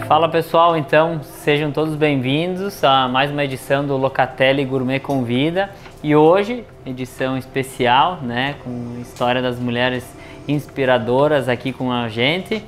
Fala pessoal, então sejam todos bem-vindos a mais uma edição do Locatelli Gourmet Convida. E hoje, edição especial, né, com história das mulheres inspiradoras aqui com a gente.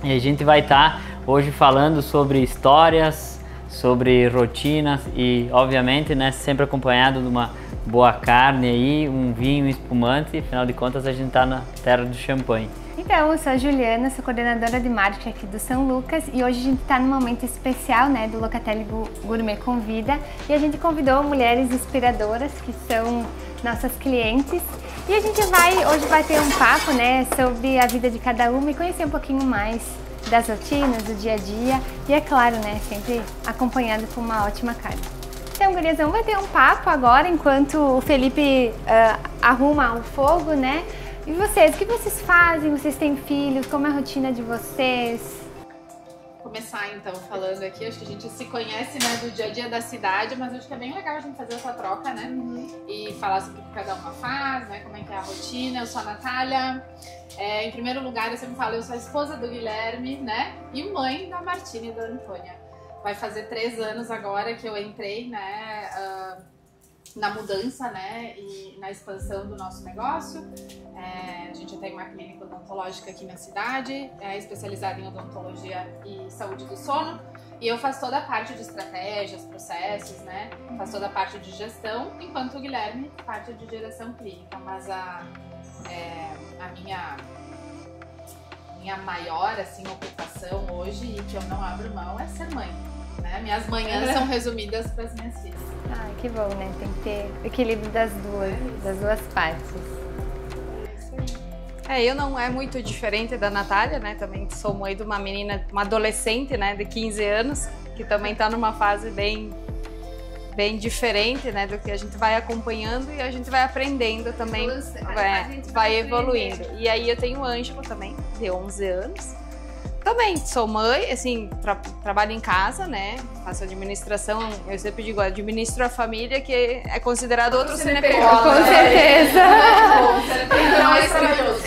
E a gente vai estar hoje falando sobre histórias, sobre rotinas e, obviamente, né, sempre acompanhado de uma boa carne aí, um vinho espumante. Afinal de contas, a gente está na terra do champanhe. Então, eu sou a Juliana, sou coordenadora de marketing aqui do São Lucas e hoje a gente está num momento especial, né, do Locatelli Gourmet Convida, e a gente convidou mulheres inspiradoras que são nossas clientes e a gente hoje vai ter um papo, né, sobre a vida de cada uma e conhecer um pouquinho mais das rotinas, do dia a dia e, é claro, né, sempre acompanhado com uma ótima carne. Então, gurias, vamos bater um papo agora enquanto o Felipe arruma o fogo, né? E vocês, o que vocês fazem? Vocês têm filhos? Como é a rotina de vocês? Vou começar então falando aqui, acho que a gente se conhece, né, do dia a dia da cidade, mas acho que é bem legal a gente fazer essa troca, né? E falar sobre o que cada uma faz, né, como é que é a rotina. Eu sou a Natália. Em primeiro lugar, eu sempre falo, eu sou a esposa do Guilherme, né? E mãe da Martina e da Antônia. Vai fazer 3 anos agora que eu entrei, né, na mudança, né, e na expansão do nosso negócio. A gente tem uma clínica odontológica aqui na cidade, especializada em odontologia e saúde do sono, e eu faço toda a parte de estratégias, processos, né, faço toda a parte de gestão, enquanto o Guilherme parte de direção clínica. Mas a minha maior, assim, ocupação hoje, e que eu não abro mão, é ser mãe. Né? Minhas manhãs são resumidas para as minhas filhas. Ah, que bom, né? Tem que ter equilíbrio das duas partes. Eu não é muito diferente da Natália, né? Também sou mãe de uma menina, uma adolescente, né, de 15 anos, que também está numa fase bem diferente, né, do que a gente vai acompanhando e a gente vai aprendendo também, vai evoluindo. E aí eu tenho o Ângelo também, de 11 anos. Também sou mãe, assim, trabalho em casa, né? Faço administração, eu sempre digo, administro a família, que é considerado outro CNPJ. Com certeza!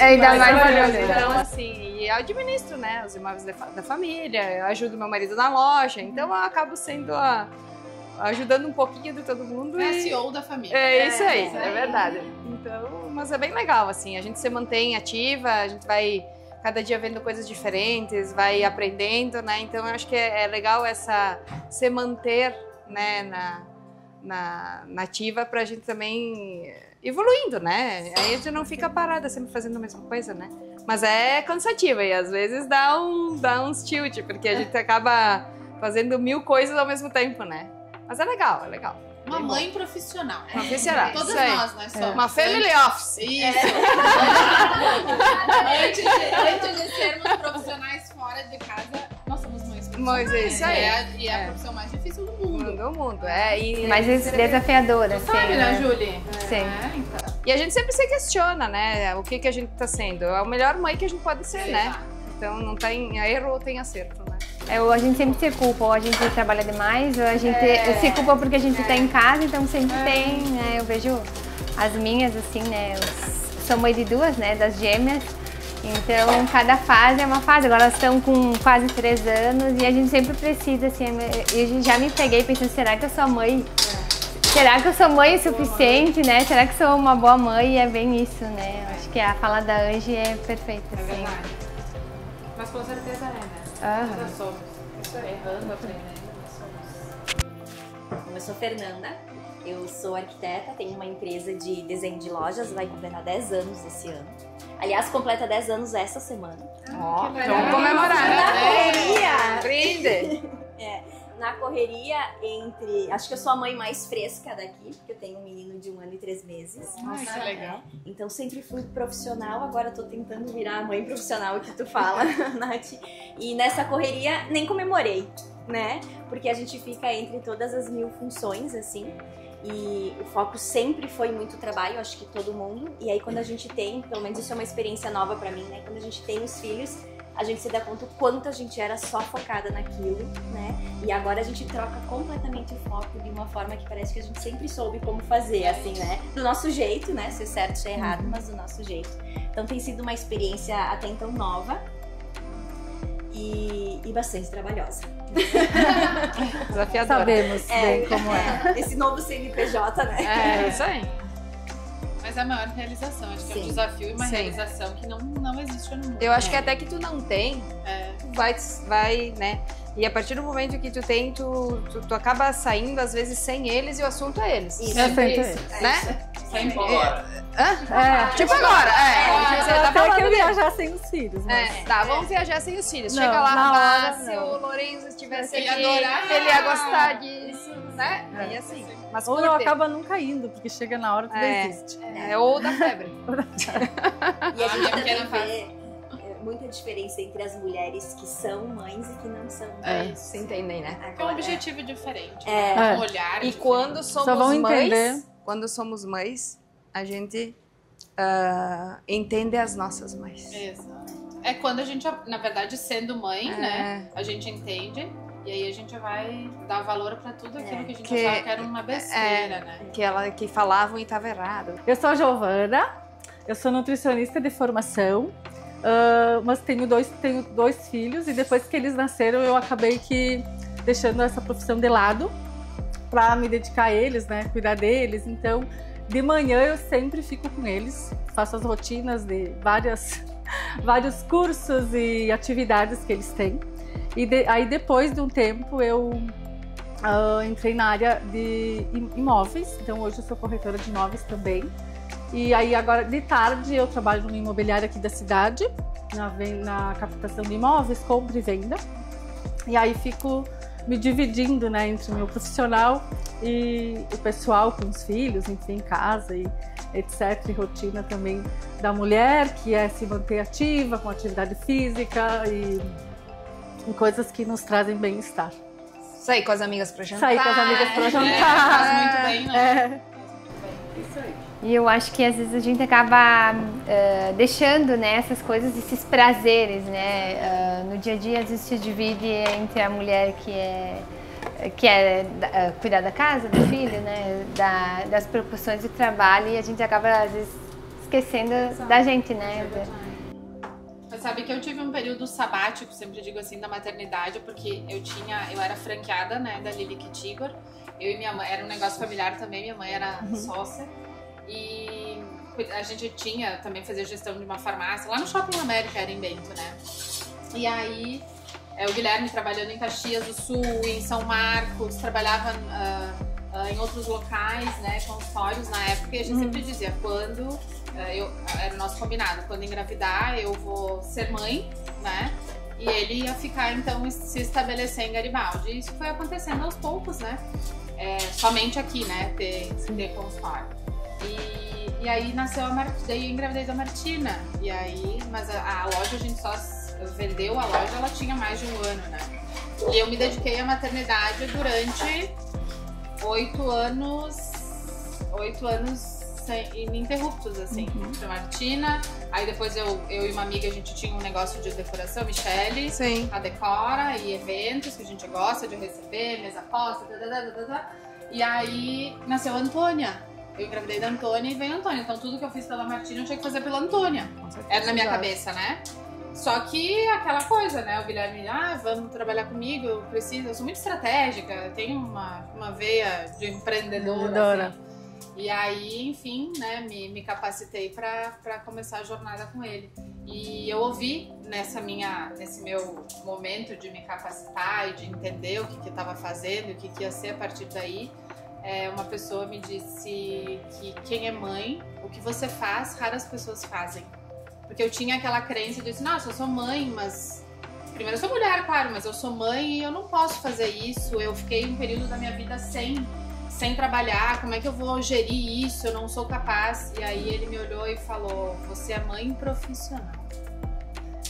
Ainda mais maravilhoso. Então, assim, eu administro, né, os imóveis da família, eu ajudo meu marido na loja, então eu acabo sendo ajudando um pouquinho de todo mundo. É a CEO da família. É isso aí, é verdade. Então, mas é bem legal, assim, a gente se mantém ativa, a gente vai cada dia vendo coisas diferentes, vai aprendendo, né? Então eu acho que é legal se manter, né, na ativa, pra gente também evoluindo, né? Aí a gente não fica parada sempre fazendo a mesma coisa, né? Mas é cansativo e às vezes dá uns tilt, porque a gente acaba fazendo 1000 coisas ao mesmo tempo, né? Mas é legal, é legal. Uma mãe profissional. Profissional. Todas nós, né? Somos. Uma family office. Isso. Antes de sermos profissionais fora de casa, nós somos mães profissionais. Mas é isso aí. E é a profissão mais difícil do mundo. Do mundo, mais desafiadora, Tu sabe, né, Julie? Sim. Então. E a gente sempre se questiona, né? O que a gente tá sendo. É a melhor mãe que a gente pode ser, né? Então não tem erro ou tem acerto, né? Ou a gente sempre se culpa, ou a gente trabalha demais, ou a gente se culpa porque a gente tá em casa, então sempre tem, né? Eu vejo as minhas, assim, né? Sou mãe de 2, né? Das gêmeas. Então, cada fase é uma fase. Agora elas estão com quase 3 anos e a gente sempre precisa, assim, eu já me peguei pensando, será que eu sou mãe? Será que eu sou mãe o suficiente, né? Será que sou uma boa mãe? E é bem isso, né? Acho que a fala da Angie é perfeita, assim. É verdade. Mas com certeza é, né? Nós somos. Isso é errando, aprendendo, nós somos. Eu sou Fernanda, eu sou arquiteta, tenho uma empresa de desenho de lojas, vai completar 10 anos esse ano. Aliás, completa 10 anos essa semana. Ó, vamos comemorar. Na correria! Brinde! Na correria entre... Acho que eu sou a mãe mais fresca daqui, porque eu tenho um menino de 1 ano e 3 meses. Nossa, que legal. Então sempre fui profissional, agora tô tentando virar a mãe profissional que tu fala, Nath. E nessa correria nem comemorei, né? Porque a gente fica entre todas as 1000 funções, assim. E o foco sempre foi muito trabalho, acho que todo mundo. E aí quando a gente tem, pelo menos isso é uma experiência nova pra mim, né? Quando a gente tem os filhos, a gente se dá conta o quanto a gente era só focada naquilo, né? E agora a gente troca completamente o foco de uma forma que parece que a gente sempre soube como fazer, assim, né? Do nosso jeito, né? Se é certo, se é errado, mas do nosso jeito. Então tem sido uma experiência até então nova. e bastante trabalhosa. Desafiadora. Sabemos bem como é. Esse novo CNPJ, né? É isso aí. Mas é a maior realização, acho que é um Sim. desafio e uma Sim. realização que não existe no mundo. Eu acho que até que tu não tem, tu vai, né? E a partir do momento que tu tem, tu acaba saindo, às vezes, sem eles e o assunto é eles. Isso. Sempre isso. Né? Sempre. Tipo agora, você tá Até que falando eu mesmo. viajar sem os filhos, mas... Tá, vamos viajar sem os filhos. Não, Chega lá, na hora, se não. o Lourenço estivesse Ele aqui, ia adorar. ele ia gostar disso, né? E assim, mas Ou curte. não acaba nunca indo, porque chega na hora que É. desiste. Ou da febre. E a gente minha pequena também vê muita diferença entre as mulheres que são mães e que não são É mães. isso. Se entendem, né? É um Agora, objetivo diferente, É. né? Um olhar E diferente. quando somos vão mães, entender. quando somos mães, a gente entende as nossas mães. Exato. É quando a gente, na verdade, sendo mãe, É. né? A gente entende e aí a gente vai dar valor pra tudo aquilo que a gente Que- achava que era uma besteira, né? Que falavam e estava errado. Eu sou a Giovana, eu sou nutricionista de formação, mas tenho dois filhos e depois que eles nasceram eu acabei que deixando essa profissão de lado para me dedicar a eles, né, cuidar deles. Então, de manhã eu sempre fico com eles, faço as rotinas de vários cursos e atividades que eles têm. E aí depois de um tempo eu entrei na área de imóveis, então hoje eu sou corretora de imóveis também. E aí agora de tarde eu trabalho numa imobiliária aqui da cidade, na captação de imóveis, compra e venda. E aí fico me dividindo, né, entre o meu profissional e o pessoal com os filhos, enfim, em casa e etc. E rotina também da mulher, que é se manter ativa, com atividade física e coisas que nos trazem bem-estar. Sair com as amigas pra jantar. Sair com as amigas pra É, jantar. faz muito bem, né? E eu acho que às vezes a gente acaba deixando, né, essas coisas, esses prazeres, né? No dia a dia às vezes se divide entre a mulher que é cuidar da casa, do filho, né? Das preocupações de trabalho e a gente acaba às vezes esquecendo da gente, né? Mas sabe que eu tive um período sabático, sempre digo assim, da maternidade, porque eu era franqueada, né, da Lili Kittigor. Eu e minha mãe, era um negócio familiar também, minha mãe era sócia. E a gente também fazia gestão de uma farmácia, lá no Shopping América, era em Bento, né? E aí, o Guilherme trabalhando em Caxias do Sul, em São Marcos, trabalhava em outros locais, né, consultórios na época, e a gente sempre dizia, era o nosso combinado, quando engravidar eu vou ser mãe, né, e ele ia ficar, então, se estabelecer em Garibaldi. E isso foi acontecendo aos poucos, né, somente aqui, né, ter consultório. E aí nasceu daí eu engravidei da Martina, e aí, mas a loja a gente só vendeu a loja, ela tinha mais de um ano, né, e eu me dediquei à maternidade durante 8 anos ininterruptos, assim, pra Martina. Aí depois eu e uma amiga, a gente tinha um negócio de decoração, Michele, Sim. a decora e eventos que a gente gosta de receber, mesa posta, e aí nasceu a Antônia. Eu engravidei da Antônia e veio a Antônia. Então tudo que eu fiz pela Martina eu tinha que fazer pela Antônia. Era na minha cabeça, né? Só que aquela coisa, né? O Guilherme, vamos trabalhar comigo, eu sou muito estratégica, eu tenho uma veia de empreendedora. Assim. E aí, enfim, né, me capacitei para começar a jornada com ele. E eu ouvi nesse meu momento de me capacitar e de entender o que estava fazendo, o que ia ser a partir daí, uma pessoa me disse que quem é mãe, o que você faz, raras pessoas fazem. Porque eu tinha aquela crença de, nossa, eu sou mãe, mas... Primeiro, eu sou mulher, claro, mas eu sou mãe e eu não posso fazer isso. Eu fiquei um período da minha vida sem trabalhar, como é que eu vou gerir isso? Eu não sou capaz. E aí ele me olhou e falou, você é mãe profissional.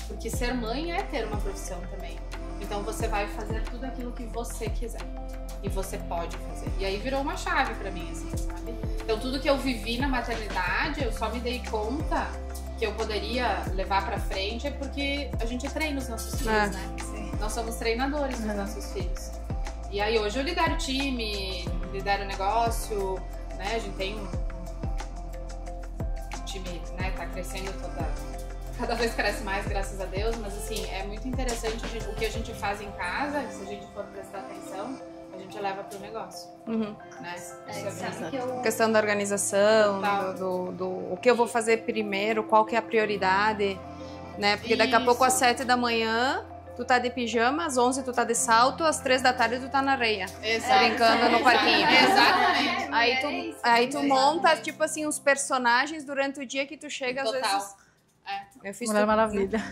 Porque ser mãe é ter uma profissão também. Então você vai fazer tudo aquilo que você quiser. E você pode fazer. E aí virou uma chave pra mim, assim, sabe? Então tudo que eu vivi na maternidade, eu só me dei conta que eu poderia levar pra frente porque a gente treina os nossos filhos, né? Sim. Nós somos treinadores dos nossos filhos. E aí hoje eu lidero time, lidero negócio, né? A gente tem um time, né? Tá crescendo cada vez cresce mais, graças a Deus, mas assim, é muito interessante o que a gente faz em casa, se a gente for prestar atenção, a gente leva pro negócio, né? Sabe que eu... Questão da organização, o que eu vou fazer primeiro, qual que é a prioridade, né? Porque daqui a pouco às 7 da manhã tu tá de pijama, às 11 tu tá de salto, às 3 da tarde tu tá na areia, brincando no parquinho. Exatamente. Aí tu monta, tipo assim, uns personagens durante o dia que tu chega, às Total. vezes... Eu fiz Mulher tudo. Maravilha.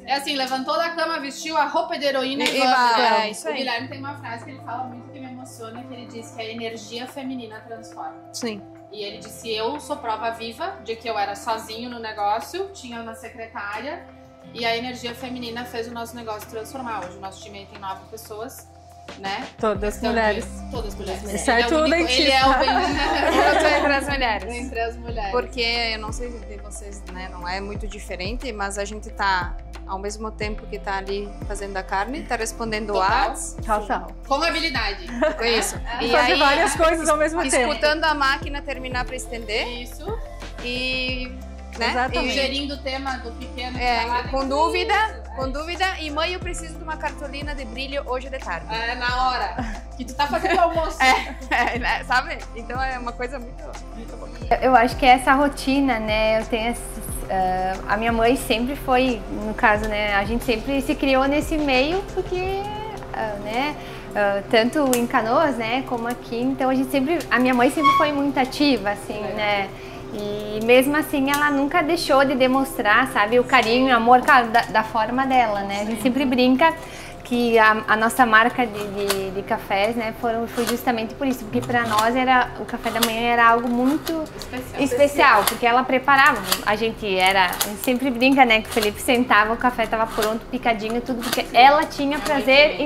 É assim, levantou da cama, vestiu a roupa de heroína e vai. É isso O aí. Guilherme tem uma frase que ele fala muito que me emociona, que ele diz que a energia feminina transforma. Sim. E ele disse, eu sou prova viva de que eu era sozinho no negócio, tinha uma secretária, e a energia feminina fez o nosso negócio transformar. Hoje o nosso time aí tem 9 pessoas, né? Todas mulheres. Todas mulheres. Exceto o dentista. Ele é o bem... Eu tô entre as mulheres. Entre as mulheres. Porque, eu não sei de vocês, né, não é muito diferente, mas a gente tá, ao mesmo tempo que tá ali fazendo a carne, tá respondendo Total. ads, Total. Com habilidade. com isso. E Fazer aí, várias coisas ao mesmo tempo. escutando a máquina terminar pra estender Isso. e, né, Exatamente. e Gerindo o tema do pequeno que tá lá com dentro. dúvida, e mãe, eu preciso de uma cartolina de brilho hoje de tarde. É, na hora que tu tá fazendo o almoço. Né, sabe? Então é uma coisa muito boa. Eu acho que essa rotina, né, eu tenho a minha mãe sempre foi, no caso, né, a gente sempre se criou nesse meio porque, né, tanto em Canoas, né, como aqui, então a minha mãe sempre foi muito ativa, assim, né, e mesmo assim ela nunca deixou de demonstrar, sabe, o carinho e o amor, claro, da forma dela, né, a gente sempre brinca que a nossa marca de cafés, né, foi justamente por isso, porque para nós o café da manhã era algo muito especial, porque ela preparava, a gente sempre brinca, né, que o Felipe sentava, o café estava pronto, picadinho, tudo, porque ela tinha prazer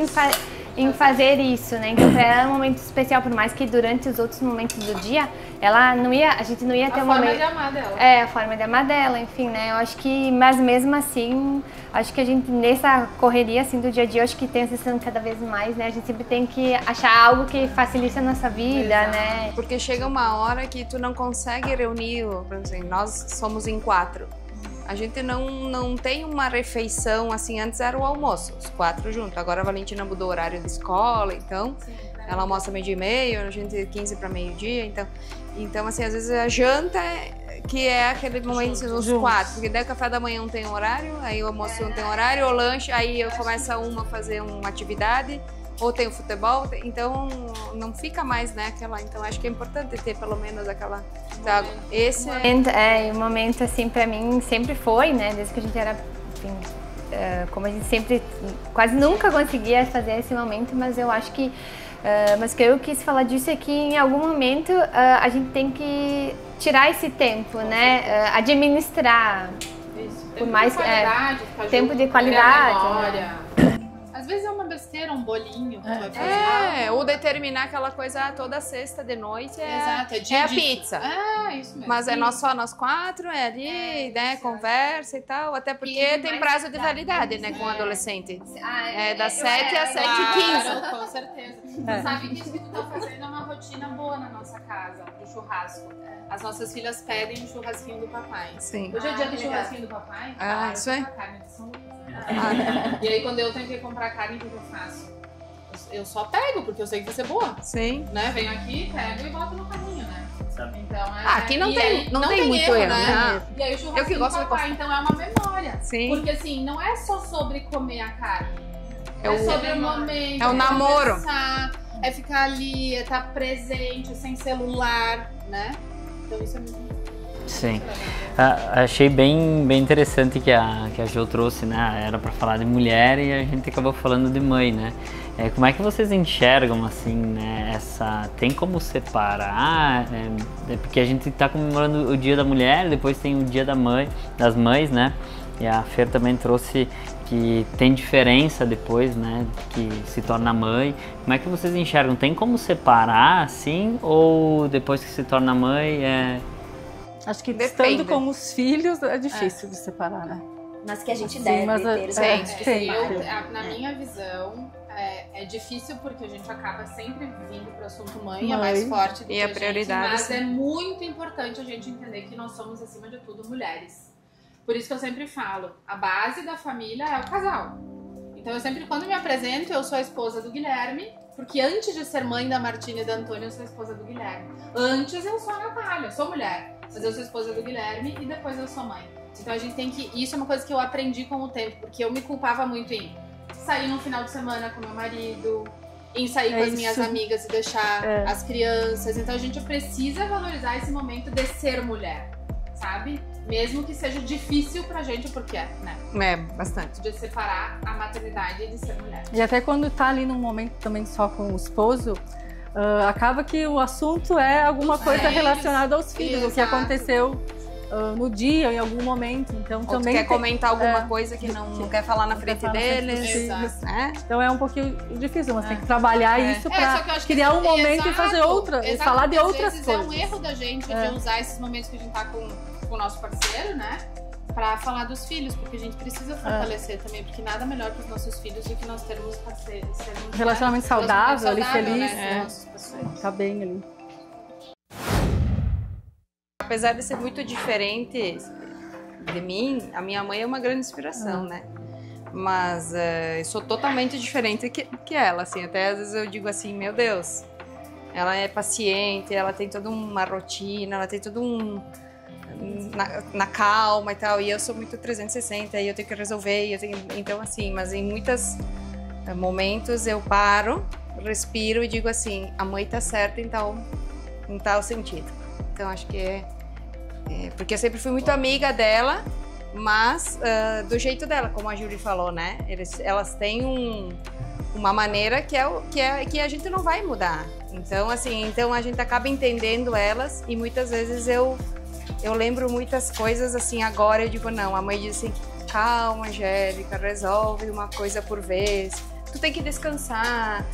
em fazer isso, né, então para ela era um momento especial, por mais que durante os outros momentos do dia, a gente não ia ter um momento... A forma de amar dela. A forma de amar dela, enfim, né, eu acho que, mas mesmo assim, acho que a gente, nessa correria, assim, do dia a dia, eu acho que tem a sensação cada vez mais, né, a gente sempre tem que achar algo que facilite a nossa vida, né. Porque chega uma hora que tu não consegue reunir, por exemplo, nós somos em 4. A gente não tem uma refeição, assim, antes era o almoço, os 4 juntos. Agora a Valentina mudou o horário de escola, então ela almoça 12:30, a gente 15 para meio-dia, então assim, às vezes a janta que é aquele momento dos 4, porque daí o café da manhã não tem horário, aí o almoço não tem horário, o lanche, aí eu começo a fazer uma atividade, ou tem o futebol, então não fica mais, né, então acho que é importante ter pelo menos aquela... Esse o momento, assim, pra mim sempre foi, né, desde que a gente era, enfim, como a gente sempre, quase nunca conseguia fazer esse momento, mas eu acho que, mas que eu quis falar disso é que em algum momento a gente tem que tirar esse tempo, né, administrar, Isso. por mais de qualidade, ficar tempo junto, de qualidade, memória. Às vezes é uma besteira, um bolinho que tu vai fazer. ou determinar aquela coisa toda sexta de noite Exato, dia é a disso. pizza. Isso mesmo. Mas é nós 4, é ali, né, conversa e tal, até porque tem prazo de validade, né, com adolescente. É das 7 às 7h15. Claro, com certeza. Sabe que isso que tu tá fazendo é uma rotina boa na nossa casa, do churrasco. As nossas filhas pedem o churrasquinho do papai. Sim. Hoje é dia do churrasquinho do papai. Isso é. A carne de São Lucas, né? E aí quando eu tenho que comprar carne, o que eu faço? Eu só pego, porque eu sei que vai ser boa. Sim. Né? Venho aqui, pego e boto no carrinho, né? Então, aqui não tem muito erro, né? E aí o churrasquinho Eu que gosto do de papai, então é uma memória. Sim. Porque assim, não é só sobre comer a carne. É sobre o momento. É o namoro. Conversar, é ficar ali, é estar presente, sem celular, né? Então isso é muito importante. Sim. Achei bem interessante que a Jo trouxe, né? Era para falar de mulher e a gente acabou falando de mãe, né? Como é que vocês enxergam, assim, né? Tem como separar? Porque a gente está comemorando o Dia da Mulher, depois tem o Dia das Mães, né? E a Fer também trouxe que tem diferença depois, né? Que se torna mãe. Como é que vocês enxergam? Tem como separar, assim? Ou depois que se torna mãe Acho que Depende. estando com os filhos é difícil de separar, né? Mas que a gente Sim, deve mas ter. sim. Na minha visão, é difícil porque a gente acaba sempre vindo para o assunto mãe, é mais forte do E que a gente, prioridade, mas sim. é muito importante a gente entender que nós somos, acima de tudo, mulheres. Por isso que eu sempre falo, a base da família é o casal. Então eu sempre, quando me apresento, eu sou a esposa do Guilherme, porque antes de ser mãe da Martina e da Antônia, eu sou a esposa do Guilherme. Antes eu sou a Natália, eu sou mulher, mas eu sou a esposa do Guilherme e depois eu sou mãe. Então a gente tem que... Isso é uma coisa que eu aprendi com o tempo, porque eu me culpava muito em sair no final de semana com meu marido, em sair com as minhas amigas e deixar as crianças. Então a gente precisa valorizar esse momento de ser mulher, sabe? Mesmo que seja difícil pra gente, porque né? É, bastante. De separar a maternidade de ser mulher. E até quando tá ali num momento também só com o esposo, acaba que o assunto é alguma coisa relacionada aos filhos, o que aconteceu no dia, em algum momento. Então ou também quer comentar alguma coisa que não quer falar na frente deles. Né? Então é um pouquinho difícil, mas tem que trabalhar isso pra criar um momento e fazer e falar de outras coisas. É um erro da gente de usar esses momentos que a gente tá com o nosso parceiro, né? Pra falar dos filhos, porque a gente precisa fortalecer também, porque nada melhor para os nossos filhos do que nós termos parceiros. Relacionamento saudável, ali, feliz. Né? Tá bem ali. Apesar de ser muito diferente de mim, a minha mãe é uma grande inspiração, né? Mas eu sou totalmente diferente que ela, assim. Até às vezes eu digo assim, meu Deus, ela é paciente, ela tem toda uma rotina, ela tem todo na calma e tal, e eu sou muito 360, e eu tenho que resolver, então assim, mas em muitos momentos eu paro, respiro e digo assim, a mãe tá certa em tal sentido. Então acho que porque eu sempre fui muito amiga dela, mas do jeito dela, como a Júlia falou, né? Elas têm uma maneira que a gente não vai mudar. Então assim, a gente acaba entendendo elas, e muitas vezes eu lembro muitas coisas assim, agora eu digo, não, a mãe diz assim, calma, Angélica, resolve uma coisa por vez, tu tem que descansar,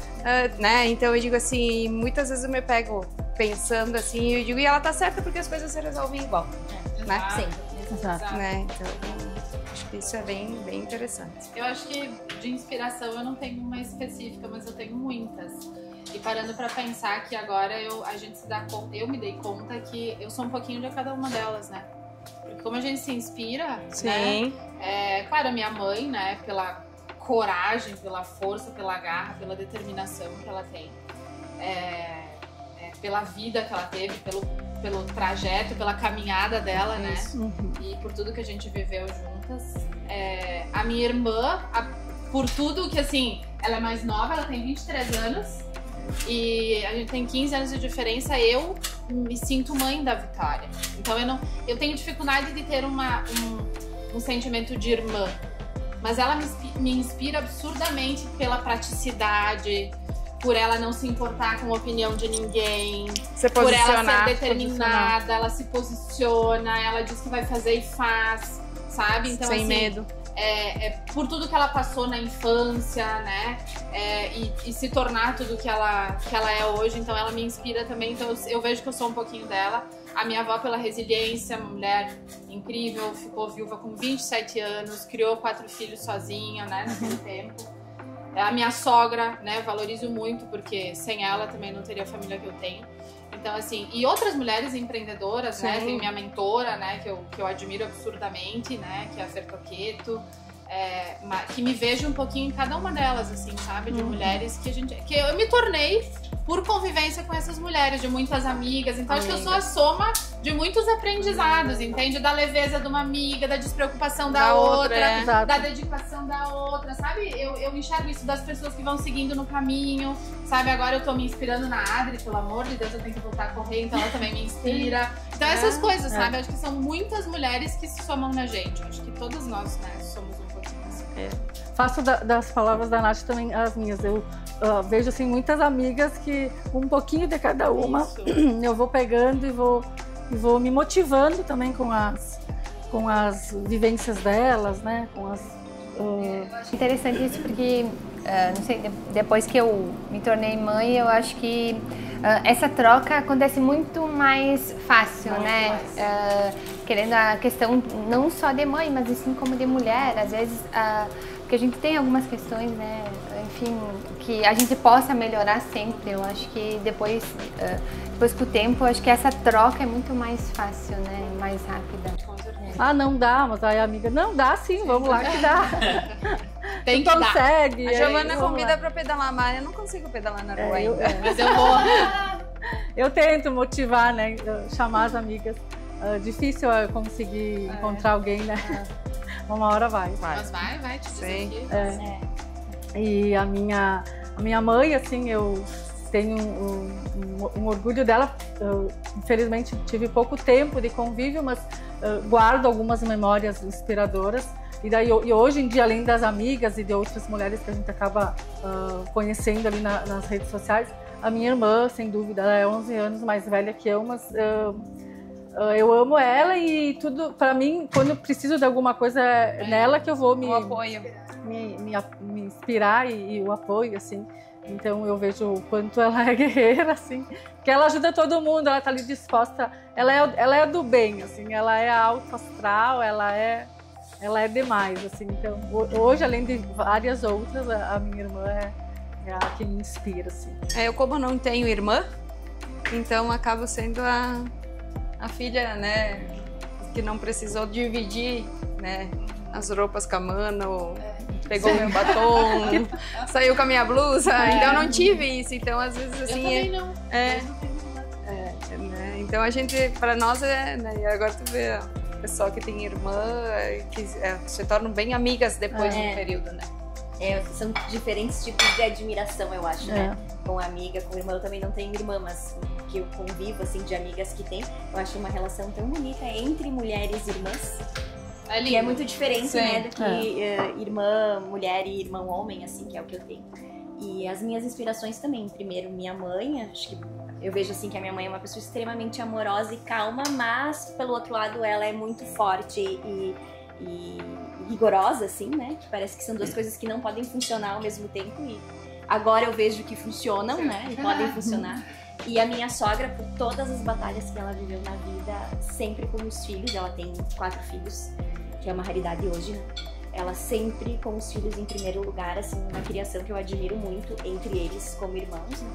né? Então eu digo assim, muitas vezes eu me pego pensando assim, eu digo, e ela tá certa porque as coisas se resolvem igual, né? Sim, exato. Né? Então, acho que isso é bem, bem interessante. Eu acho que de inspiração eu não tenho uma específica, mas eu tenho muitas. E parando pra pensar que agora a gente se dá conta, eu me dei conta que eu sou um pouquinho de cada uma delas, né? Porque como a gente se inspira, sim, né? Claro, a minha mãe, né? Pela coragem, pela força, pela garra, pela determinação que ela tem, pela vida que ela teve, pelo trajeto, pela caminhada dela, né? E por tudo que a gente viveu juntas. A minha irmã, por tudo que, assim, ela é mais nova, ela tem 23 anos. E a gente tem 15 anos de diferença, eu me sinto mãe da Vitória. Então eu tenho dificuldade de ter um sentimento de irmã. Mas ela me inspira absurdamente pela praticidade, por ela não se importar com a opinião de ninguém, por ela ser determinada, ela se posiciona, ela diz que vai fazer e faz, sabe? Então, sem assim, medo. Por tudo que ela passou na infância, né? E se tornar tudo que ela é hoje, então ela me inspira também. Então eu vejo que eu sou um pouquinho dela. A minha avó, pela resiliência, uma mulher incrível, ficou viúva com 27 anos, criou 4 filhos sozinha, né? Naquele tempo. A minha sogra, né? Valorizo muito, porque sem ela também não teria a família que eu tenho. Então, assim, e outras mulheres empreendedoras, sim, né? Tem minha mentora, né? Que eu admiro absurdamente, né? Que é a Fer Toqueto. Que me vejo um pouquinho em cada uma delas, assim, sabe? De mulheres que eu me tornei por convivência com essas mulheres, de muitas amigas. Então, acho que eu sou a soma de muitos aprendizados, entende? Da leveza de uma amiga, da despreocupação da outra, da dedicação da outra, sabe? Eu enxergo isso das pessoas que vão seguindo no caminho, sabe? Agora eu tô me inspirando na Adri, pelo amor de Deus, eu tenho que voltar a correr, então ela também me inspira. Então, essas coisas, sabe? Acho que são muitas mulheres que se somam na gente. Acho que todas nós, né, somos um pouquinho assim. Faço das palavras da Nath também as minhas. Eu vejo assim muitas amigas que um pouquinho de cada uma eu vou pegando e vou me motivando também com as vivências delas, né? Eu acho interessante isso porque, não sei, depois que eu me tornei mãe, eu acho que essa troca acontece muito mais fácil, né? Querendo a questão não só de mãe, mas assim como de mulher, às vezes, porque a gente tem algumas questões, né? Enfim, que a gente possa melhorar sempre. Eu acho que depois depois com o tempo, acho que essa troca é muito mais fácil, né? Mais rápida. Ah, não dá, mas aí a amiga, não, dá sim, vamos lá que dá. Tem tu que consegue. A Giovana vamos convida lá. pra pedalar, mas eu não consigo pedalar na rua ainda. Mas eu vou. Eu tento motivar, né? Chamar as amigas. Difícil eu conseguir encontrar alguém, né? Uma hora vai. Mas vai te dizer aqui. E a minha mãe, assim, eu tenho um orgulho dela. Eu, infelizmente tive pouco tempo de convívio, mas guardo algumas memórias inspiradoras. E hoje em dia, além das amigas e de outras mulheres que a gente acaba conhecendo ali nas redes sociais, a minha irmã, sem dúvida, ela é 11 anos mais velha que eu, mas eu amo ela e tudo, para mim, quando eu preciso de alguma coisa, é nela que eu vou me inspirar e o apoio, assim. Então eu vejo o quanto ela é guerreira, assim, que ela ajuda todo mundo, ela tá ali disposta, ela é do bem, assim, ela é alto astral, ela é demais, assim. Então hoje, além de várias outras, a minha irmã é a que me inspira, assim. Eu, como não tenho irmã, então acabo sendo a filha, né, que não precisou dividir, né, as roupas com a mano, pegou meu batom, saiu com a minha blusa, então eu não tive isso, então às vezes assim... Eu também não. Né, então a gente, pra nós né, e agora tu vê o pessoal que tem irmã, que se tornam bem amigas depois do período, né. São diferentes tipos de admiração, eu acho, né? Com amiga, com irmã, eu também não tenho irmã, mas que eu convivo, assim, de amigas que tem, eu acho uma relação tão bonita entre mulheres e irmãs. Que é muito diferente, né, do que irmã mulher e irmão homem, assim, que é o que eu tenho. E as minhas inspirações também. Primeiro, minha mãe, acho que eu vejo, assim, que a minha mãe é uma pessoa extremamente amorosa e calma, mas, pelo outro lado, ela é muito forte e rigorosa, assim, né? Que parece que são duas coisas que não podem funcionar ao mesmo tempo e agora eu vejo que funcionam, né? E podem funcionar. E a minha sogra, por todas as batalhas que ela viveu na vida, sempre com os filhos, ela tem 4 filhos, que é uma raridade hoje, né? Ela sempre com os filhos em primeiro lugar, assim, uma criação que eu admiro muito, entre eles como irmãos, né?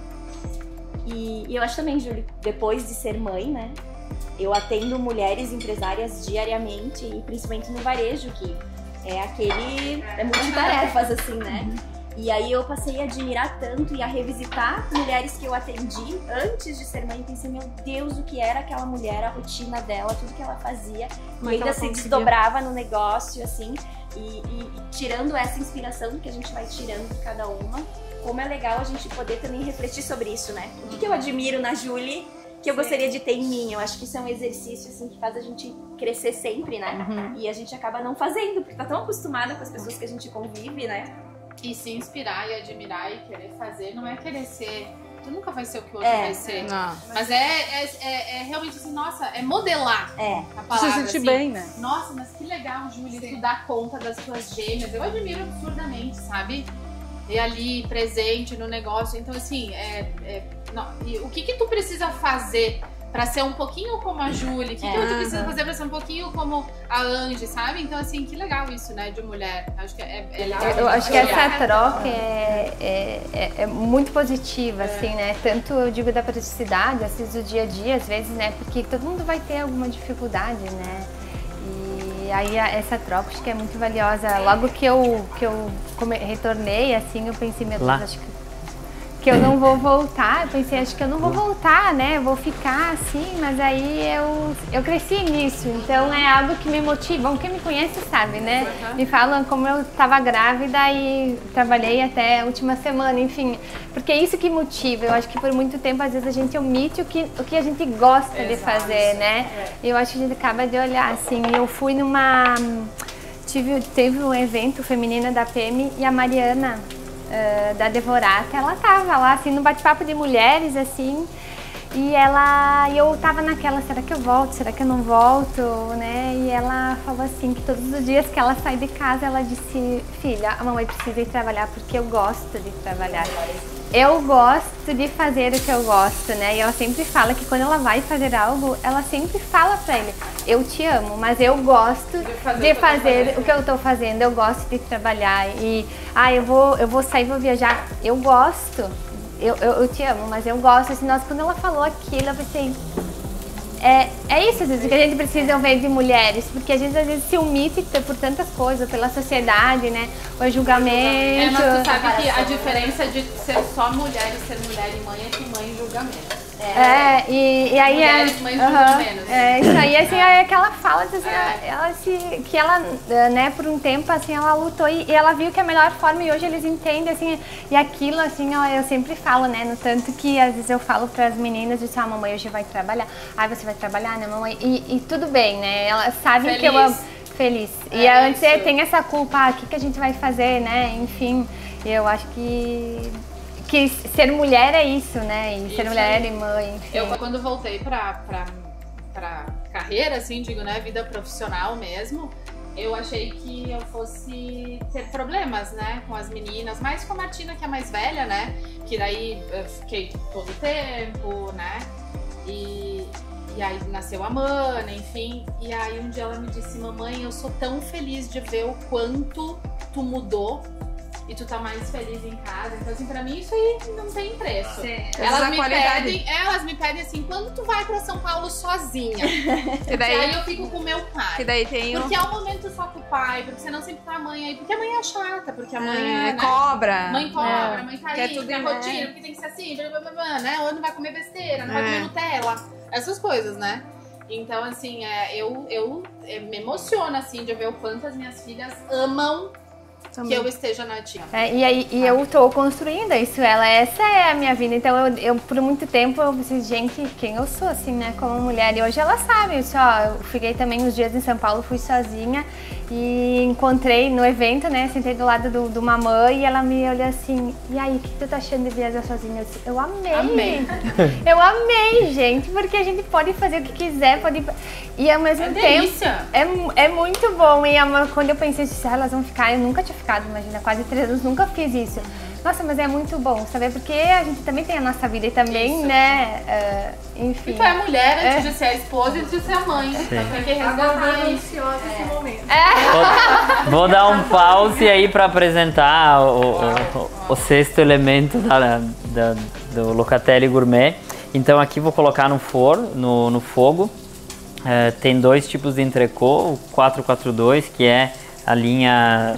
E eu acho também, Júlio, depois de ser mãe, né? Eu atendo mulheres empresárias diariamente e principalmente no varejo, que é multitarefas, assim, né? E aí eu passei a admirar tanto e a revisitar mulheres que eu atendi antes de ser mãe e pensei, meu Deus, o que era aquela mulher, a rotina dela, tudo que ela fazia, e ainda se desdobrava no negócio, assim, e tirando essa inspiração que a gente vai tirando de cada uma, como é legal a gente poder também refletir sobre isso, né? O que eu admiro na Júlia que eu gostaria de ter em mim. Eu acho que isso é um exercício assim, que faz a gente crescer sempre, né? E a gente acaba não fazendo, porque tá tão acostumada com as pessoas que a gente convive, né? E se inspirar e admirar e querer fazer, não é querer ser... Tu nunca vai ser o que o outro vai ser. Não. Mas é realmente assim, nossa, é modelar a palavra. Se sentir assim. bem, né? Nossa, mas que legal, Júlia, tu dá conta das tuas gêmeas. Eu admiro absurdamente, sabe? E ali, presente no negócio. Então, assim, e o que tu precisa fazer pra ser um pouquinho como a Júlia? O que tu precisa fazer pra ser um pouquinho como a Angie, sabe? Então, assim, que legal isso, né, de mulher. Acho que é legal. Eu acho que essa troca é muito positiva, assim, né? Tanto eu digo da praticidade, assim, do dia a dia, às vezes, né? Porque todo mundo vai ter alguma dificuldade, né? E aí essa troca acho que é muito valiosa. Logo que eu retornei, assim, eu pensei, meu Deus, acho que eu não vou voltar. Eu pensei, acho que eu não vou voltar, né? Eu vou ficar assim, mas aí eu cresci nisso. Então é algo que me motiva. Bom, quem me conhece sabe, né? Me falam como eu estava grávida e trabalhei até a última semana, enfim. Porque é isso que motiva. Eu acho que por muito tempo, às vezes, a gente omite o que a gente gosta de fazer, né? E eu acho que a gente acaba de olhar, assim. Eu fui numa... Teve um evento feminino da PM e a Mariana... da Devorata, ela tava lá assim no bate-papo de mulheres assim, e eu tava naquela, será que eu volto, será que eu não volto, né? E ela falou assim que todos os dias que ela sai de casa ela disse, filha, a mamãe precisa ir trabalhar porque eu gosto de trabalhar. Eu gosto de fazer o que eu gosto, né? E ela sempre fala que quando ela vai fazer algo, ela sempre fala pra ele, eu te amo, mas eu gosto de fazer o que eu tô fazendo, eu gosto de trabalhar e, eu vou sair, vou viajar, eu gosto eu te amo, mas eu gosto, assim, nossa, quando ela falou aquilo, eu pensei, é isso, às vezes, que a gente precisa ouvir de mulheres, porque a gente às vezes se omite por tantas coisas, pela sociedade, né, o julgamento. Mas tu sabe que a diferença de ser só mulher e ser mulher e mãe é que mãe julga menos. E aí mulheres, mães julgam menos. Isso aí, assim, é que ela fala, assim, que ela, né, por um tempo, assim, ela lutou e ela viu que a melhor forma, e hoje eles entendem, assim, e aquilo, assim, eu sempre falo, né, no tanto que às vezes eu falo para as meninas, eu disse, mamãe hoje vai trabalhar, você vai trabalhar, né, mamãe, e tudo bem, né, elas sabem que eu amo, feliz, e antes tem essa culpa, o que a gente vai fazer, né, enfim, eu acho que ser mulher é isso, né? E ser mulher e mãe. Enfim. Eu, quando voltei pra carreira, assim, digo, né? Vida profissional mesmo, eu achei que eu fosse ter problemas, né? Com as meninas, mais com a Martina, que é mais velha, né? Que daí eu fiquei todo o tempo, né? E aí nasceu a Mana, enfim. E aí um dia ela me disse, mamãe, eu sou tão feliz de ver o quanto tu mudou. E tu tá mais feliz em casa. Então, assim, pra mim isso aí não tem preço. Elas me pedem assim, quando tu vai pra São Paulo sozinha? E daí, aí eu fico com o meu pai. Que daí tem porque é um momento só com o pai, porque você não sempre tá a mãe aí. Porque a mãe é chata, porque a mãe né? cobra. Mãe cobra, mãe tá aí, tudo tem a rotina, porque tem que ser assim, né? Ou não vai comer besteira, não vai comer Nutella. Essas coisas, né? Então, assim, eu me emociono, assim, de ver o quanto as minhas filhas amam também. Que eu esteja na ativa. E eu tô construindo isso, essa é a minha vida. Então eu por muito tempo eu pensei, gente, quem eu sou, assim, né, como mulher. E hoje ela sabe, eu fiquei também uns dias em São Paulo, fui sozinha e encontrei no evento, né, sentei do lado do mamã e ela me olhou assim, e aí, o que tu tá achando de viajar sozinha? Eu disse, eu amei. Eu amei, gente, porque a gente pode fazer o que quiser, e ao mesmo tempo é muito bom. E quando eu pensei, elas vão ficar, eu nunca tinha ficado, imagina, quase 3 anos, nunca fiz isso. Nossa, mas é muito bom, saber, porque a gente também tem a nossa vida e também, né, enfim. E tu é mulher antes de ser a esposa e antes de ser a mãe. Então tem que resgatar isso. Esse momento. Vou dar um pause aí para apresentar o sexto elemento do Locatelli Gourmet. Então aqui vou colocar no forno, no fogo. Tem 2 tipos de entrecô, o 442, que é a linha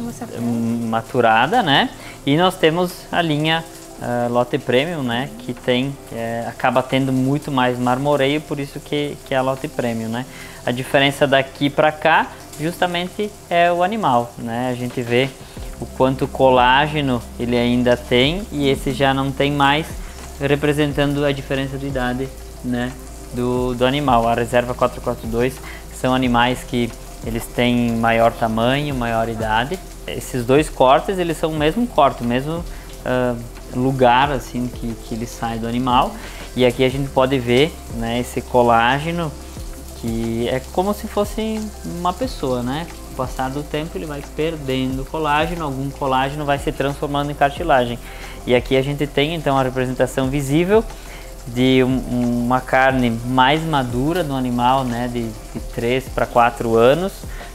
maturada, né? E nós temos a linha Lotte Premium, né? Que acaba tendo muito mais marmoreio, por isso que é a Lotte Premium, né? A diferença daqui para cá, justamente, é o animal, né? A gente vê o quanto colágeno ele ainda tem e esse já não tem mais, representando a diferença de idade, né? Do animal. A reserva 442 são animais que eles têm maior tamanho, maior idade. Esses 2 cortes, eles são o mesmo corte, o mesmo lugar assim que ele sai do animal. E aqui a gente pode ver, né, esse colágeno, que é como se fosse uma pessoa, né? Com o passar do tempo ele vai perdendo colágeno, algum colágeno vai se transformando em cartilagem. E aqui a gente tem então a representação visível de uma carne mais madura do animal, né, de 3 para 4 anos,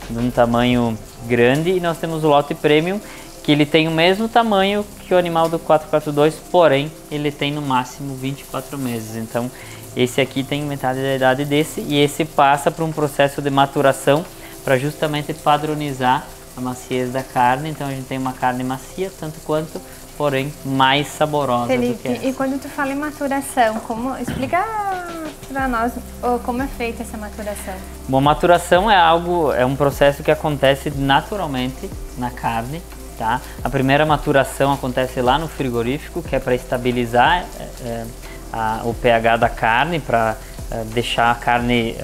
de um tamanho grande, e nós temos o Lotte Premium, que ele tem o mesmo tamanho que o animal do 442, porém ele tem no máximo 24 meses. Então esse aqui tem metade da idade desse, e esse passa por um processo de maturação para justamente padronizar a maciez da carne. Então a gente tem uma carne macia tanto quanto, porém mais saborosa. Felipe, do que essa. E quando tu fala em maturação, explica para nós como é feita essa maturação? Bom, maturação é um processo que acontece naturalmente na carne, tá? A primeira maturação acontece lá no frigorífico, que é para estabilizar o pH da carne, para deixar a carne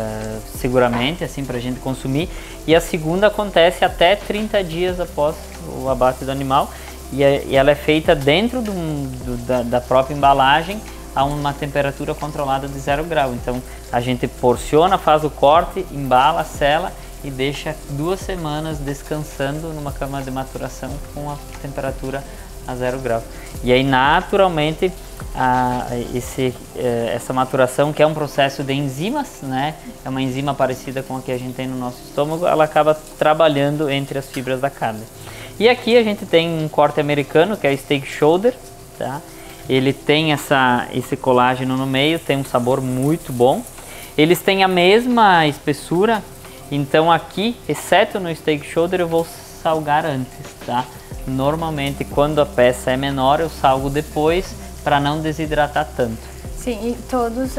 seguramente, assim, para a gente consumir. E a segunda acontece até 30 dias após o abate do animal. E ela é feita dentro da própria embalagem a uma temperatura controlada de 0 grau. Então a gente porciona, faz o corte, embala, sela e deixa 2 semanas descansando numa câmara de maturação com a temperatura a 0 grau. E aí naturalmente essa maturação, que é um processo de enzimas, né? É uma enzima parecida com a que a gente tem no nosso estômago, ela acaba trabalhando entre as fibras da carne. E aqui a gente tem um corte americano, que é o steak shoulder, tá? ele tem esse colágeno no meio, tem um sabor muito bom. Eles têm a mesma espessura, então aqui, exceto no steak shoulder, eu vou salgar antes, tá? Normalmente, quando a peça é menor, eu salgo depois para não desidratar tanto. Sim, e todos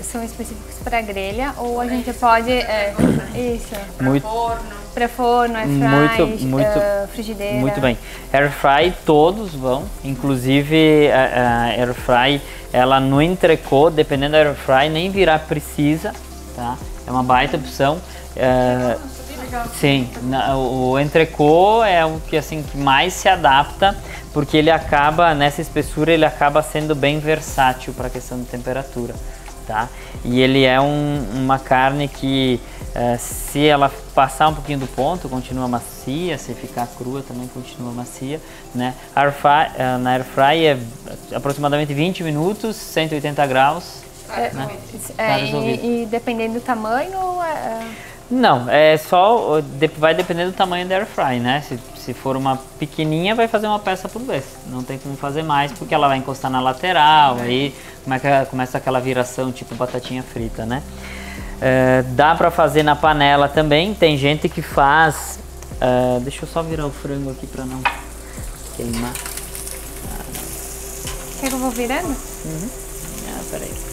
são específicos para grelha ou a gente pode... isso. Para forno, air fry, frigideira. Muito bem. Air fry todos vão, inclusive a air fry, ela no entrecô, dependendo da air fry, nem virar precisa, tá? É uma baita opção. Sim, o entrecô é o que assim que mais se adapta, porque ele acaba, nessa espessura, ele acaba sendo bem versátil para a questão de temperatura, tá? E ele é uma carne que, se ela passar um pouquinho do ponto, continua macia, se ficar crua também continua macia, né? Na air fry é aproximadamente 20 minutos, 180 graus. Né? E dependendo do tamanho... Não, vai depender do tamanho da air fry, né? Se for uma pequenininha, vai fazer uma peça por vez. Não tem como fazer mais, porque ela vai encostar na lateral, aí começa aquela viração tipo batatinha frita, né? Dá pra fazer na panela também. Tem gente que faz... deixa eu só virar o frango aqui pra não queimar. Quer que eu vou virando? Peraí.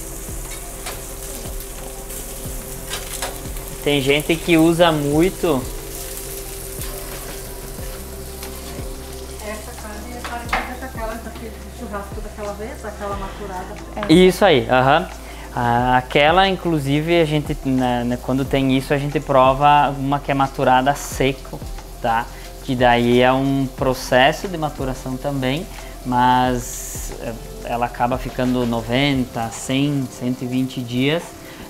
Tem gente que usa muito... Essa carne é parecida com aquela daquele churrasco daquela vez, aquela maturada. Isso aí, aquela, inclusive, a gente, quando tem isso, a gente prova uma que é maturada seco, tá? Que daí é um processo de maturação também, mas ela acaba ficando 90, 100, 120 dias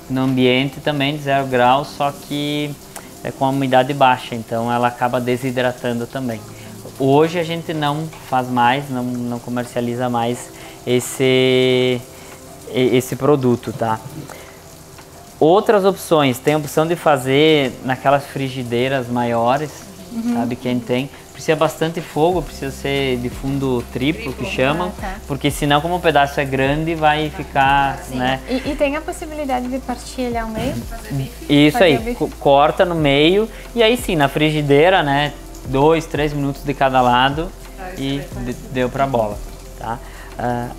no ambiente também de 0 graus, só que com a umidade baixa, então ela acaba desidratando também. Hoje a gente não faz mais, não comercializa mais esse produto, tá? Outras opções, tem a opção de fazer naquelas frigideiras maiores, sabe quem tem? Precisa bastante fogo, precisa ser de fundo triplo, que chamam, porque senão, como o pedaço é grande, vai ficar, né? E tem a possibilidade de partir ele ao meio? Isso aí, corta no meio e aí sim, na frigideira, né? 2, 3 minutos de cada lado e deu pra bola, tá?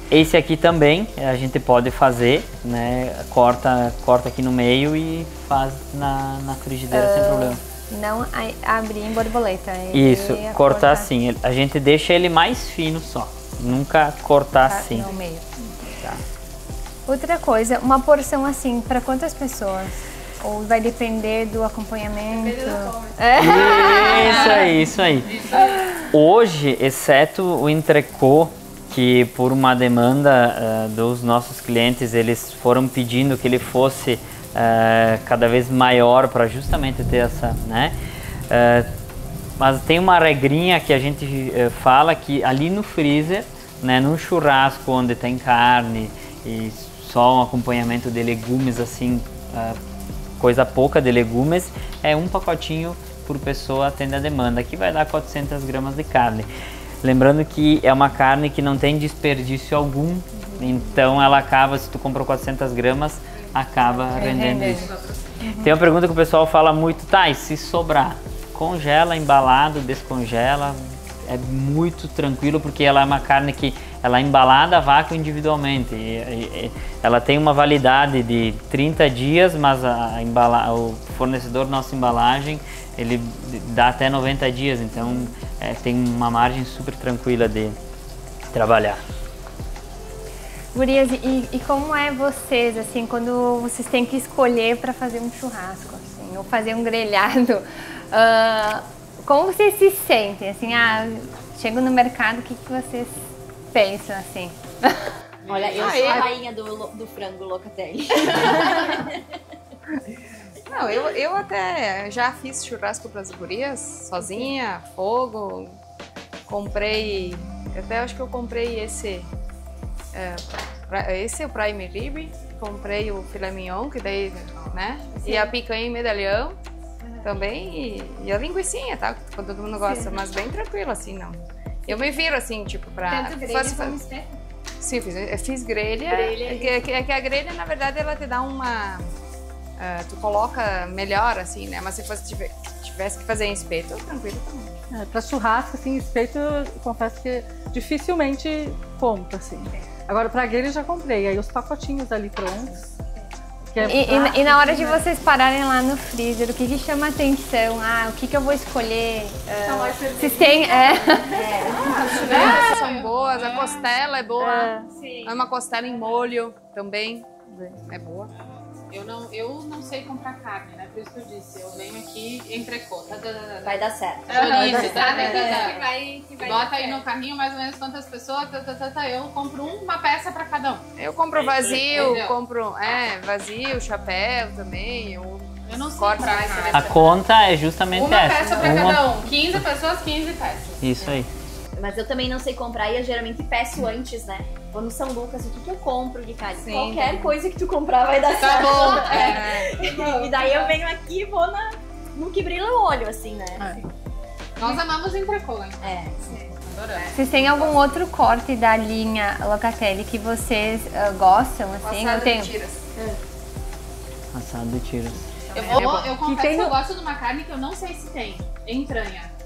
Esse aqui também a gente pode fazer, né? Corta aqui no meio e faz na frigideira sem problema. Não abrir em borboleta. Isso, cortar assim. A gente deixa ele mais fino só. Nunca cortar assim. No meio. Tá. Outra coisa, uma porção assim, para quantas pessoas? Ou vai depender do acompanhamento? Isso aí. Hoje, exceto o entrecô, que por uma demanda dos nossos clientes, eles foram pedindo que ele fosse cada vez maior para justamente ter essa, né? Mas tem uma regrinha que a gente fala que ali no freezer, né, num churrasco onde tem carne e só um acompanhamento de legumes assim, coisa pouca de legumes, é um pacotinho por pessoa atende a demanda, que vai dar 400 gramas de carne. Lembrando que é uma carne que não tem desperdício algum, então ela acaba, se tu comprou 400 gramas, acaba rendendo isso. Tem uma pergunta que o pessoal fala muito, tá, e se sobrar? Congela, embalado, descongela, é muito tranquilo, porque ela é uma carne que ela é embalada a vácuo individualmente. Ela tem uma validade de 30 dias, mas o fornecedor da nossa embalagem, ele dá até 90 dias, então tem uma margem super tranquila de trabalhar. Gurias, e como é vocês, assim, quando vocês têm que escolher para fazer um churrasco, assim, ou fazer um grelhado, como vocês se sentem, assim, chegam no mercado, o que vocês pensam, assim? Olha, eu sou a rainha do frango Locatelli. Não, eu até já fiz churrasco para as gurias, sozinha, fogo, comprei, até acho que eu comprei esse é o prime rib, comprei o filé mignon, que daí, né, e a picanha em medalhão também, e a linguicinha, tá, que todo mundo gosta, mas bem tranquilo assim, não. Eu me viro assim, tipo, pra... Tanto grelha como espeto? Sim, fiz grelha. Que a grelha, na verdade, ela te dá uma... tu coloca melhor, assim, né? Mas se fosse, tivesse que fazer em espeto, tranquilo também. Para churrasco, assim, espeto, eu confesso que dificilmente compro, assim. Agora, para grelha eu já comprei, aí os pacotinhos ali prontos. E na hora de vocês pararem lá no freezer, o que chama atenção? O que eu vou escolher? Vocês têm... São boas, a costela é boa. É uma costela em molho também, é boa. Eu não sei comprar carne, né? Por isso que eu disse, eu venho aqui entrecô. Vai dar certo. Bota aí no carrinho mais ou menos quantas pessoas, eu compro uma peça pra cada um. Eu compro vazio, vazio, chapéu também. Eu não sei comprar. A conta é justamente uma essa. Peça pra cada um. 15 pessoas, 15 peças. Isso aí. Mas eu também não sei comprar e eu geralmente peço antes, né? Vou no São Lucas, o que eu compro de carne? Sim, qualquer coisa que tu comprar vai dar certo. Bom. E daí eu venho aqui e vou no que brilha o olho, assim, né? Nós amamos entrecô, hein? Adoramos. Vocês têm algum outro corte da linha Locatelli que vocês gostam, assim? Assado de tiras. Assado de tiras. Eu confesso que eu gosto de uma carne que eu não sei se tem. Entranha.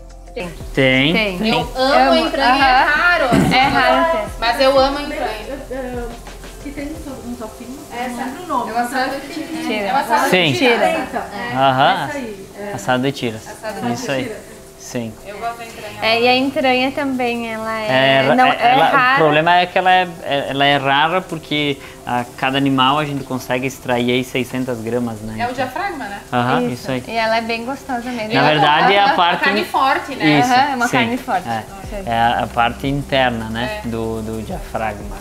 Tem. Eu amo entranha, é raro. É raro ter. Mas eu amo entranha. Que tem um topinho. Sempre o nome. É o assado de tiras. Tira. É o assado Sim. de tiras. Aham. Essa aí. Assado de tiras. Assado de Isso aí. Sim. Eu gosto da entranha. E a entranha também, ela O rara. problema é que ela é rara porque a cada animal a gente consegue extrair aí 600 gramas, né? É o diafragma, né? Aham, isso aí. E ela é bem gostosa mesmo. Na verdade, é a parte... carne forte, né? Isso, É uma sim. carne forte. É a parte interna, né? Do diafragma.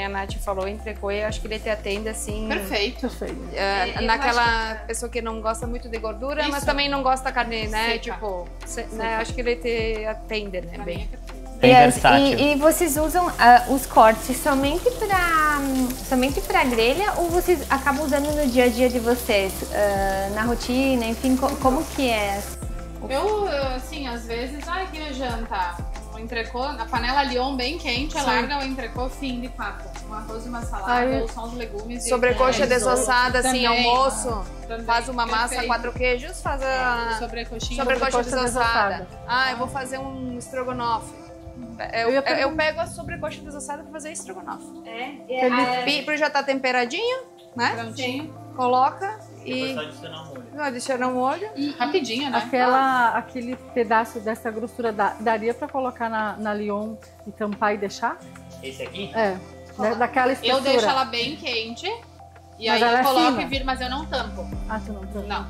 A Nath falou entrecô e eu acho que ele te atende assim... Perfeito. Naquela pessoa que não gosta muito de gordura, mas também não gosta da carne, né? Seca. Tipo, né? Acho que ele te atende, né? Bem. Bem versátil. E vocês usam os cortes somente para grelha ou vocês acabam usando no dia a dia de vocês? Na rotina, enfim, como que é? Eu, assim, às vezes, que janta. O entrecô, a panela Lyon bem quente, larga o entrecô fim de papo. Um arroz e uma salada, ou só uns legumes. Sobrecoxa desossada, assim, também. almoço. Também, Faz uma massa, perfeito. 4 queijos, faz a sobrecoxa desossada. Eu vou fazer um estrogonofe. Eu pego a sobrecoxa desossada pra fazer estrogonofe. Porque já tá temperadinho, né? Prontinho. Coloca e... adicionar o molho. Adicionar o molho. Rapidinho, né? Aquele pedaço dessa grossura daria pra colocar na Lyon e tampar e deixar? Esse aqui? Daquela espessura. Eu deixo ela bem quente. E Mas aí ela eu é coloco fina? e viro, mas eu não tampo. Tu não tampa. Não.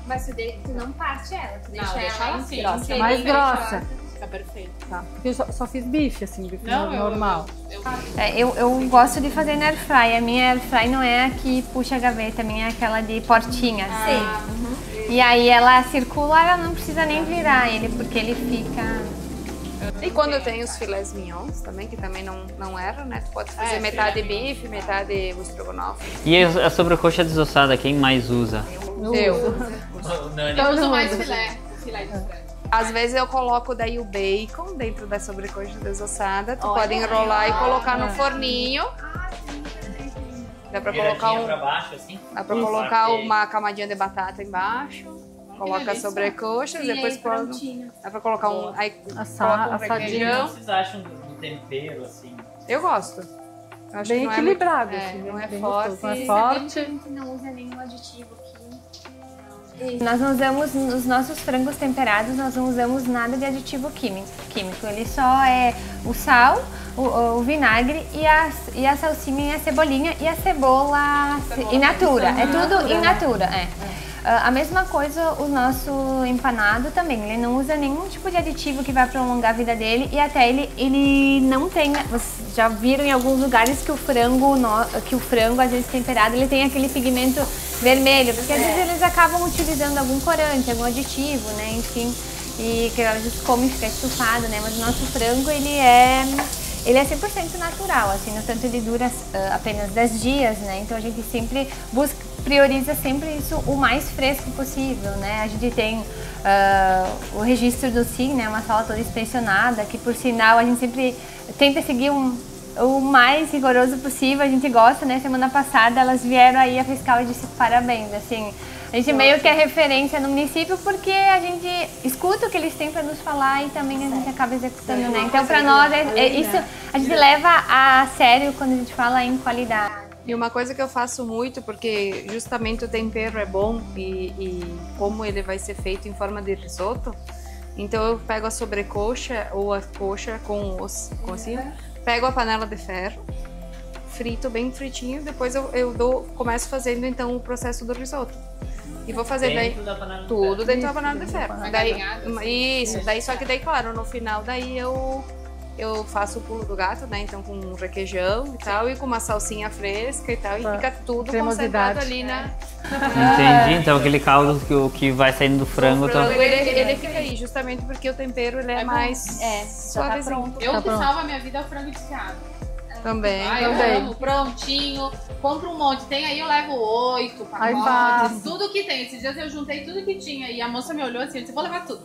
Mas tu não parte ela, tu deixa deixa ela assim. grossa. Mais grossa. Fica perfeito. Tá. Porque eu só fiz bife, assim, bife Não, normal. Eu gosto de fazer na air fry. A minha air fry não é a que puxa a gaveta, a minha é aquela de portinha. E aí ela circula, ela não precisa nem virar ele, porque ele fica... E quando tem os filés mignons também, que também não erra, né? Tu pode fazer metade bife, metade estrogonofe. E a sobrecoxa desossada, quem mais usa? Eu Eu uso mais filé de frango. Às vezes eu coloco daí o bacon dentro da sobrecoxa desossada. Tu pode enrolar e colocar no forninho. Dá pra colocar baixo, assim? Dá pra colocar uma camadinha de batata embaixo. Coloca a sobrecoxa, depois pode. Dá pra colocar aí coloca assadinho. Vocês acham do tempero, assim? Eu gosto. Eu acho Bem que não equilibrado, é assim, não é bem forte. gostoso, não é forte. A gente não usa nenhum aditivo aqui. Nós não usamos, nos nossos frangos temperados, nós não usamos nada de aditivo químico. Ele só é o sal, o vinagre e a salsinha e a cebolinha e a cebola in natura. É tudo in natura, A mesma coisa o nosso empanado também, ele não usa nenhum tipo de aditivo que vai prolongar a vida dele e até ele não tem, vocês já viram em alguns lugares que o frango às vezes temperado, ele tem aquele pigmento vermelho, porque às vezes eles acabam utilizando algum corante, algum aditivo, né, enfim, e que às vezes come e fica estufado, né, mas o nosso frango ele é 100% natural, assim, no tanto ele dura apenas 10 dias, né, então a gente sempre prioriza sempre isso o mais fresco possível, né, a gente tem o registro do SIM, né, uma sala toda inspecionada, que por sinal a gente sempre tenta seguir o mais rigoroso possível, a gente gosta, né? Semana passada elas vieram aí, a fiscal, e disse parabéns, assim. A gente meio que é referência no município porque a gente escuta o que eles têm para nos falar e também a gente acaba executando, né? Então, para nós, isso a gente leva a sério quando a gente fala em qualidade. E uma coisa que eu faço muito, porque justamente o tempero é bom e como ele vai ser feito em forma de risoto, então eu pego a sobrecoxa ou a coxa com assim, pego a panela de ferro, frito bem fritinho, depois começo fazendo então o processo do risoto. E vou fazer tudo dentro da panela de ferro. Daí só que daí, claro, no final daí eu faço o pulo do gato, né? Então com um requeijão e tal, e com uma salsinha fresca e tal, e fica tudo concentrado ali na... Entendi, então aquele caldo que vai saindo do frango... Ele fica aí, justamente porque o tempero ele é mais suavezinho. Eu que salvo a minha vida é o frango desfiado. Também. Eu amo, prontinho, compro um monte. Tem aí, eu levo 8 pacotes, tudo que tem. Esses dias eu juntei tudo que tinha e a moça me olhou assim, eu disse, vou levar tudo.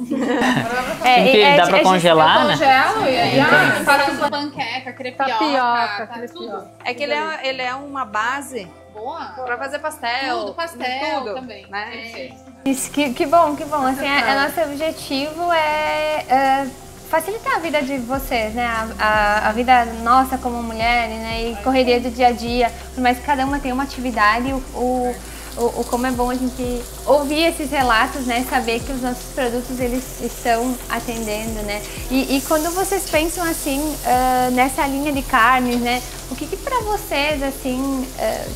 Dá pra congelar, né? Eu congelo e aí faço panqueca, crepioca, tudo. É que ele é uma base boa pra fazer pastel. Tudo, pastel tudo, também. Né? Isso, que bom. Assim, nosso objetivo é facilitar a vida de vocês, né? A vida nossa como mulheres, né? E correria do dia a dia. Por mais que cada uma tenha uma atividade, como é bom a gente ouvir esses relatos, né? Saber que os nossos produtos eles estão atendendo, né? E quando vocês pensam assim nessa linha de carnes, né? O que para vocês assim,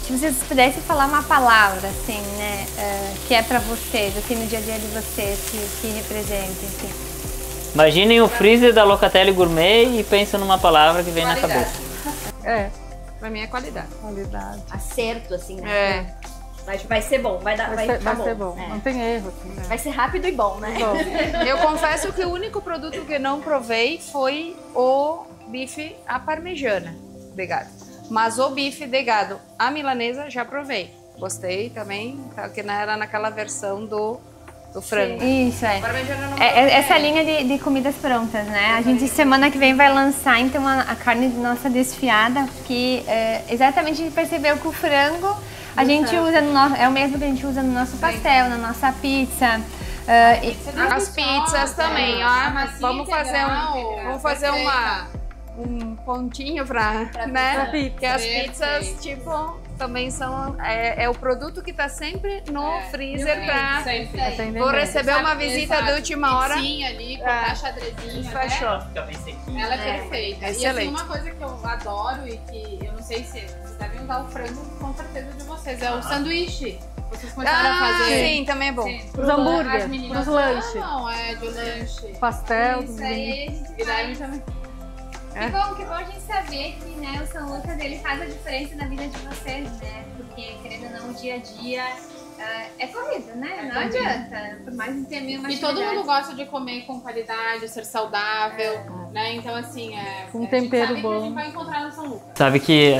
se vocês pudessem falar uma palavra assim, né? Que é para vocês, assim no dia a dia de vocês, que representa, assim. Imaginem o freezer da Locatelli Gourmet e pensem numa palavra que vem na cabeça. Pra mim é qualidade. Acerto, assim, né? Vai ser bom, vai ser bom. Não tem erro. Assim, né? Vai ser rápido e bom, né? Eu confesso que o único produto que não provei foi o bife à parmegiana de gado. Mas o bife de gado à milanesa já provei. Gostei também, que era naquela versão do frango. Isso, essa linha de comidas prontas, né? A gente semana que vem vai lançar então a carne nossa desfiada, que exatamente a gente percebeu que o frango a gente usa é o mesmo que a gente usa no nosso pastel, na nossa pizza. As pizzas também, ó. Vamos fazer um pontinho pra né? Porque as pizzas, tipo, também são o produto que tá sempre no freezer pra... Vou receber uma visita de última hora. Ali, cortar xadrezinho. Fechou. Ela é perfeita. Excelente. E assim, uma coisa que eu adoro e que eu não sei se vocês devem usar o frango com certeza de vocês, é o sanduíche. Vocês começaram a fazer. Sim, também é bom. Os hambúrguer, os lanches. Não, é de lanche. Pastel. Isso aí a gente também. Que bom a gente saber que, né, o São Lucas ele faz a diferença na vida de vocês, né? Porque, querendo ou não, o dia a dia é corrida, né? Não adianta. Por mais que tenha uma E todo mundo gosta de comer com qualidade, ser saudável, né? Então, assim, um tempero bom. Que a gente vai encontrar no São Lucas. Sabe que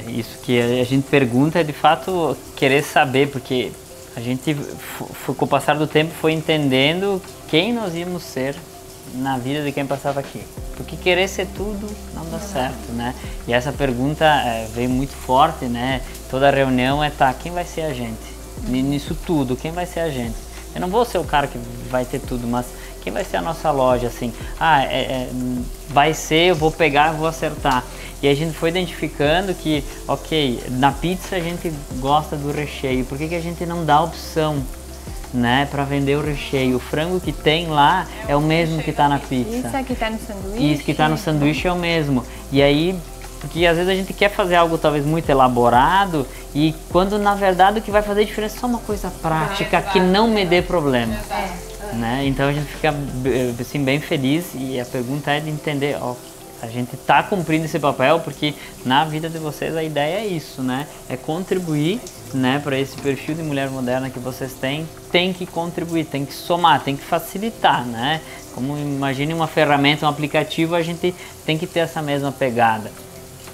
isso que a gente pergunta é de fato querer saber, porque a gente, com o passar do tempo, foi entendendo quem nós íamos ser na vida de quem passava aqui. Porque querer ser tudo não dá certo, né? E essa pergunta veio muito forte, né? Toda reunião quem vai ser a gente? Nisso tudo, quem vai ser a gente? Eu não vou ser o cara que vai ter tudo, mas quem vai ser a nossa loja, assim? Vai ser, eu vou pegar, eu vou acertar. E a gente foi identificando que, ok, na pizza a gente gosta do recheio, por que a gente não dá opção, né, para vender o recheio? O frango que tem lá é o mesmo que está na pizza. Isso que está no sanduíche. Isso que está no sanduíche é o mesmo. E aí, porque às vezes a gente quer fazer algo talvez muito elaborado e quando na verdade o que vai fazer diferença é só uma coisa prática que não me dê problema. Né? Então a gente fica assim, bem feliz e a pergunta é de entender, a gente está cumprindo esse papel porque na vida de vocês a ideia é isso, né? É contribuir, né, para esse perfil de mulher moderna que vocês têm, tem que contribuir, tem que somar, tem que facilitar, né? Como imagine uma ferramenta, um aplicativo, a gente tem que ter essa mesma pegada.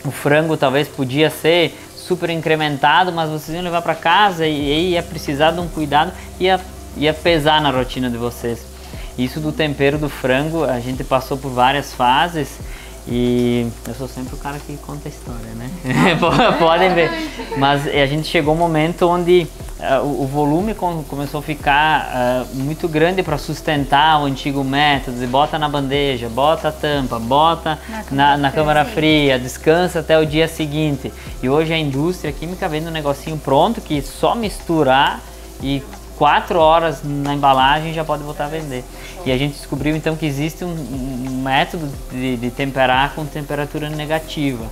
O frango talvez podia ser super incrementado, mas vocês iam levar para casa e ia precisar de um cuidado, ia pesar na rotina de vocês. Isso do tempero do frango, a gente passou por várias fases E eu sou sempre o cara que conta a história, né? Podem ver. Mas a gente chegou um momento onde o volume começou a ficar muito grande para sustentar o antigo método. De bota na bandeja, bota a tampa, bota na câmara fria, descansa até o dia seguinte. E hoje a indústria química vende um negocinho pronto que só misturar e 4 horas na embalagem já pode voltar a vender. E a gente descobriu então que existe um método de temperar com temperatura negativa,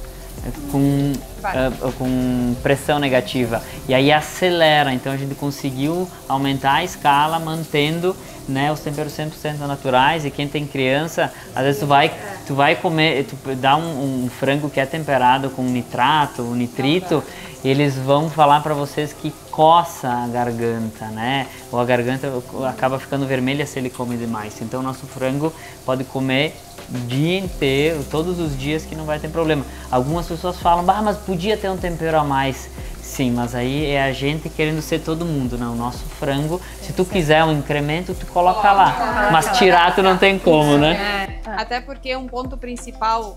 com pressão negativa. E aí acelera, então a gente conseguiu aumentar a escala mantendo, né, os temperos 100% naturais. E quem tem criança, às vezes tu vai comer, tu dá um frango que é temperado com nitrato, nitrito, eles vão falar para vocês que coça a garganta, né? Ou a garganta acaba ficando vermelha se ele come demais. Então o nosso frango pode comer o dia inteiro, todos os dias, que não vai ter problema. Algumas pessoas falam, mas podia ter um tempero a mais. Sim, mas aí é a gente querendo ser todo mundo, né? O nosso frango, se tu quiser um incremento, tu coloca lá. Mas tirar tu não tem como, né? Até porque um ponto principal,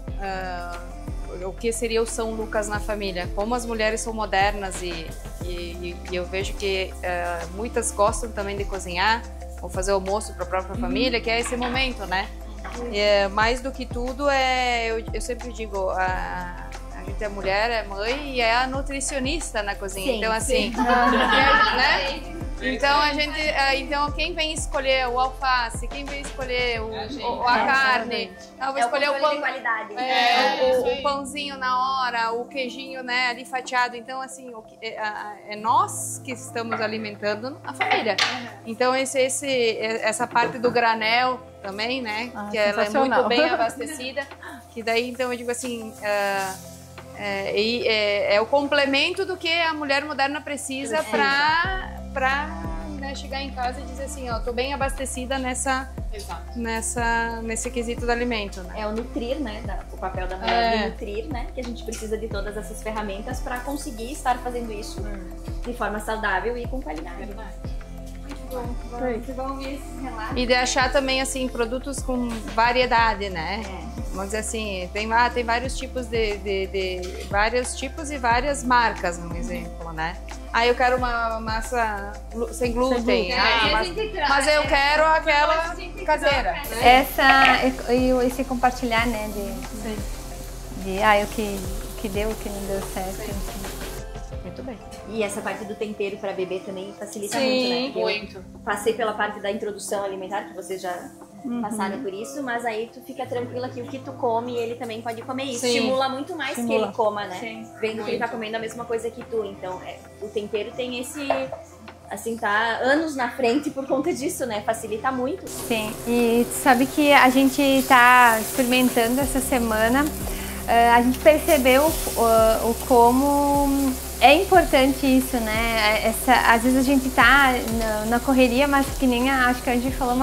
o que seria o São Lucas na família? Como as mulheres são modernas e eu vejo que muitas gostam também de cozinhar ou fazer almoço para a própria família, que é esse momento, né? Mais do que tudo, eu sempre digo, a gente é mulher, é mãe e é a nutricionista na cozinha. Sim, então, assim, né? Então quem vem escolher o alface, quem vem escolher a carne, eu vou escolher o pão de qualidade, o pãozinho na hora, o queijinho, né, ali fatiado. Então, assim, é nós que estamos alimentando a família. Então essa parte do granel também, né, que ela é muito bem abastecida, que daí então eu digo assim, é o complemento do que a mulher moderna precisa para né, chegar em casa e dizer assim, ó, tô bem abastecida nesse quesito do alimento, né? É o nutrir, né? O papel da mulher de nutrir, né? Que a gente precisa de todas essas ferramentas para conseguir estar fazendo isso de forma saudável e com qualidade. Vocês vão ouvir esses relatos. E de achar também, assim, produtos com variedade, né? Vamos dizer assim, tem vários tipos vários tipos e várias marcas, um exemplo, né? Eu quero uma massa sem glúten, mas eu quero aquela caseira. Esse compartilhar, né, o que deu, o que não deu certo, enfim. Muito bem. E essa parte do tempero para bebê também facilita muito, né? Porque eu passei pela parte da introdução alimentar, que vocês já passaram por isso, mas aí tu fica tranquila que o que tu come, ele também pode comer isso. Estimula muito mais que ele coma, né? Sim. Vendo que ele tá comendo a mesma coisa que tu. Então, o tempero tem esse... Assim, tá anos na frente por conta disso, né? Facilita muito. Sim, e tu sabe que a gente tá experimentando essa semana, a gente percebeu o como é importante isso, né? Às vezes a gente tá na correria, mas que nem acho que a gente falou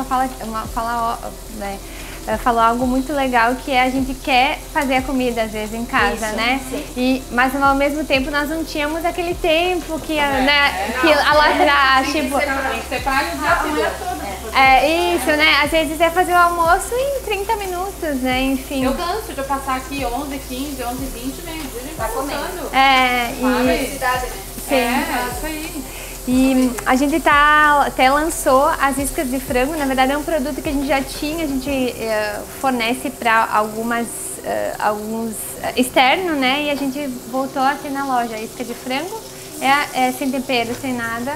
falou algo muito legal, que a gente quer fazer a comida às vezes em casa, isso, né? Mas ao mesmo tempo nós não tínhamos aquele tempo que alastrar, tipo... Você paga o dia todo. Isso, né? Às vezes é fazer o almoço em 30 minutos, né? Enfim. Eu canso de eu passar aqui 11, 15, 11, 20, meio-dia, a gente tá comendo. Isso aí. E a gente até lançou as iscas de frango. Na verdade é um produto que a gente já tinha, a gente fornece para alguns externo, né? E a gente voltou a ter na loja a isca de frango, é sem tempero, sem nada,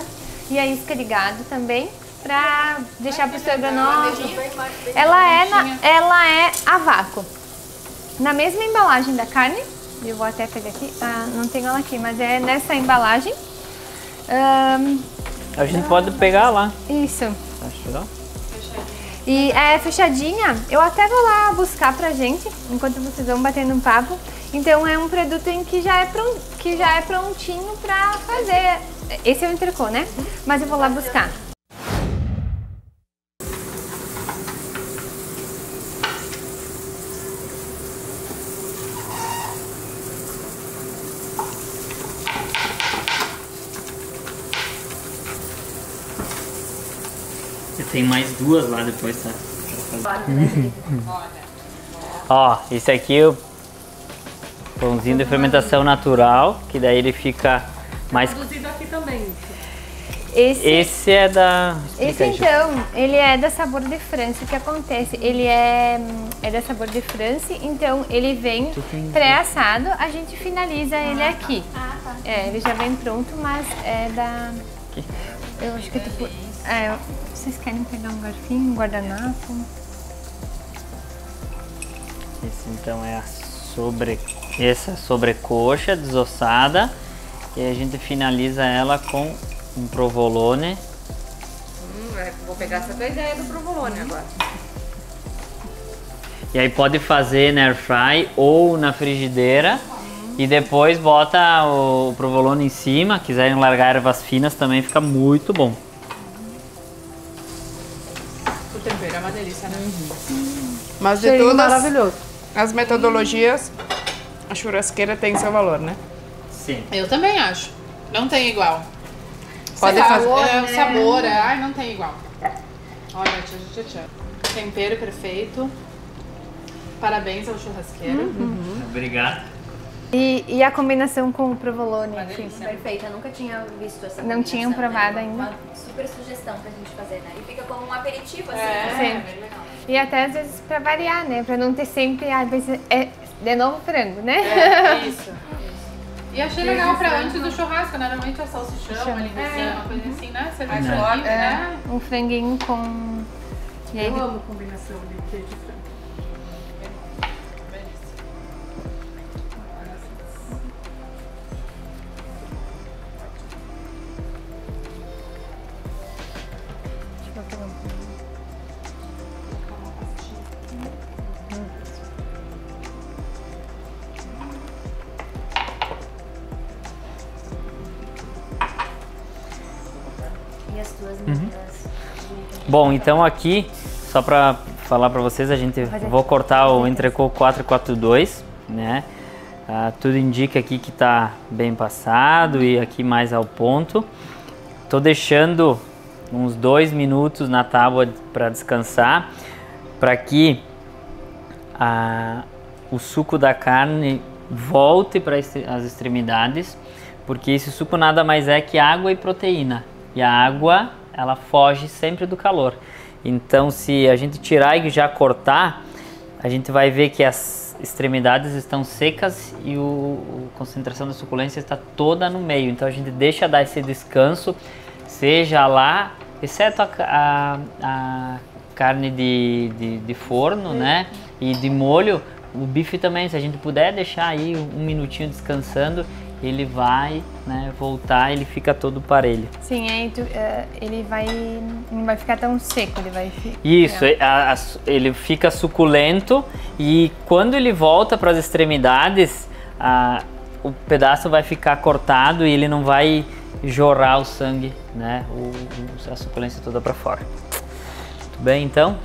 e a isca de gado também, para deixar para o estrogonofe. Ela é a vácuo. Na mesma embalagem da carne, eu vou até pegar aqui, não tenho ela aqui, mas é nessa embalagem. A gente pode pegar lá. Isso. Acho legal. E é fechadinha. Eu até vou lá buscar pra gente, enquanto vocês vão batendo um papo. Então é um produto que já é prontinho pra fazer. Esse é o entrecô, né? Mas eu vou lá buscar. Tem mais duas lá depois, tá? Ó, esse aqui é o pãozinho de fermentação natural, que daí ele fica mais... Produzido aqui também. Esse é da... Esse então, ele é da Sabor de França. O que acontece? Ele é da Sabor de França, então ele vem pré-assado, a gente finaliza ele aqui. É, ele já vem pronto, mas é da... Eu acho que tipo... vocês querem pegar um garfinho, um guardanapo? Esse então é essa sobrecoxa desossada, e a gente finaliza ela com um provolone. Vou pegar essa tua ideia do provolone agora. E aí pode fazer na air fry ou na frigideira e depois bota o provolone em cima. Quiserem largar ervas finas também fica muito bom. O tempero é uma delícia, né? Mas de Cheirinho todas maravilhoso. as metodologias, a churrasqueira tem seu valor, né? Sim. Eu também acho. Não tem igual. Pode fazer. O sabor, ai, não tem igual. Olha, tchau. Tempero perfeito. Parabéns ao churrasqueiro. Obrigado. E a combinação com o provolone, enfim. Perfeito, eu nunca tinha visto essa Não tinham combinação, provado né? ainda. Uma super sugestão pra gente fazer, né? E fica como um aperitivo, assim, É, né? Sim. E até às vezes pra variar, né? Pra não ter sempre, às vezes, de novo frango, né? É, isso. E achei legal pra antes do churrasco, né? Normalmente é salsichão, uma linguiça, uma coisa assim, né? Você mais forte, né? Um franguinho com... E aí, Eu amo combinação de queijo e frango. E as tuas meninas. Bom, então aqui, só para falar para vocês, vou cortar o entrecô 442, né? Tudo indica aqui que tá bem passado e aqui mais ao ponto. Tô deixando uns 2 minutos na tábua para descansar, para que o suco da carne volte para as extremidades, porque esse suco nada mais é que água e proteína. E a água, ela foge sempre do calor. Então, se a gente tirar e já cortar, a gente vai ver que as extremidades estão secas e a concentração da suculência está toda no meio. Então, a gente deixa dar esse descanso, seja lá, exceto a carne de forno, né? E de molho, o bife também, se a gente puder deixar aí um minutinho descansando, ele vai, né, voltar, ele fica todo parelho. sim, aí ele não vai ficar tão seco, ele vai... Isso, ele fica suculento e quando ele volta para as extremidades, o pedaço vai ficar cortado e ele não vai jorrar o sangue, né, a suculência toda para fora. Tudo bem, então?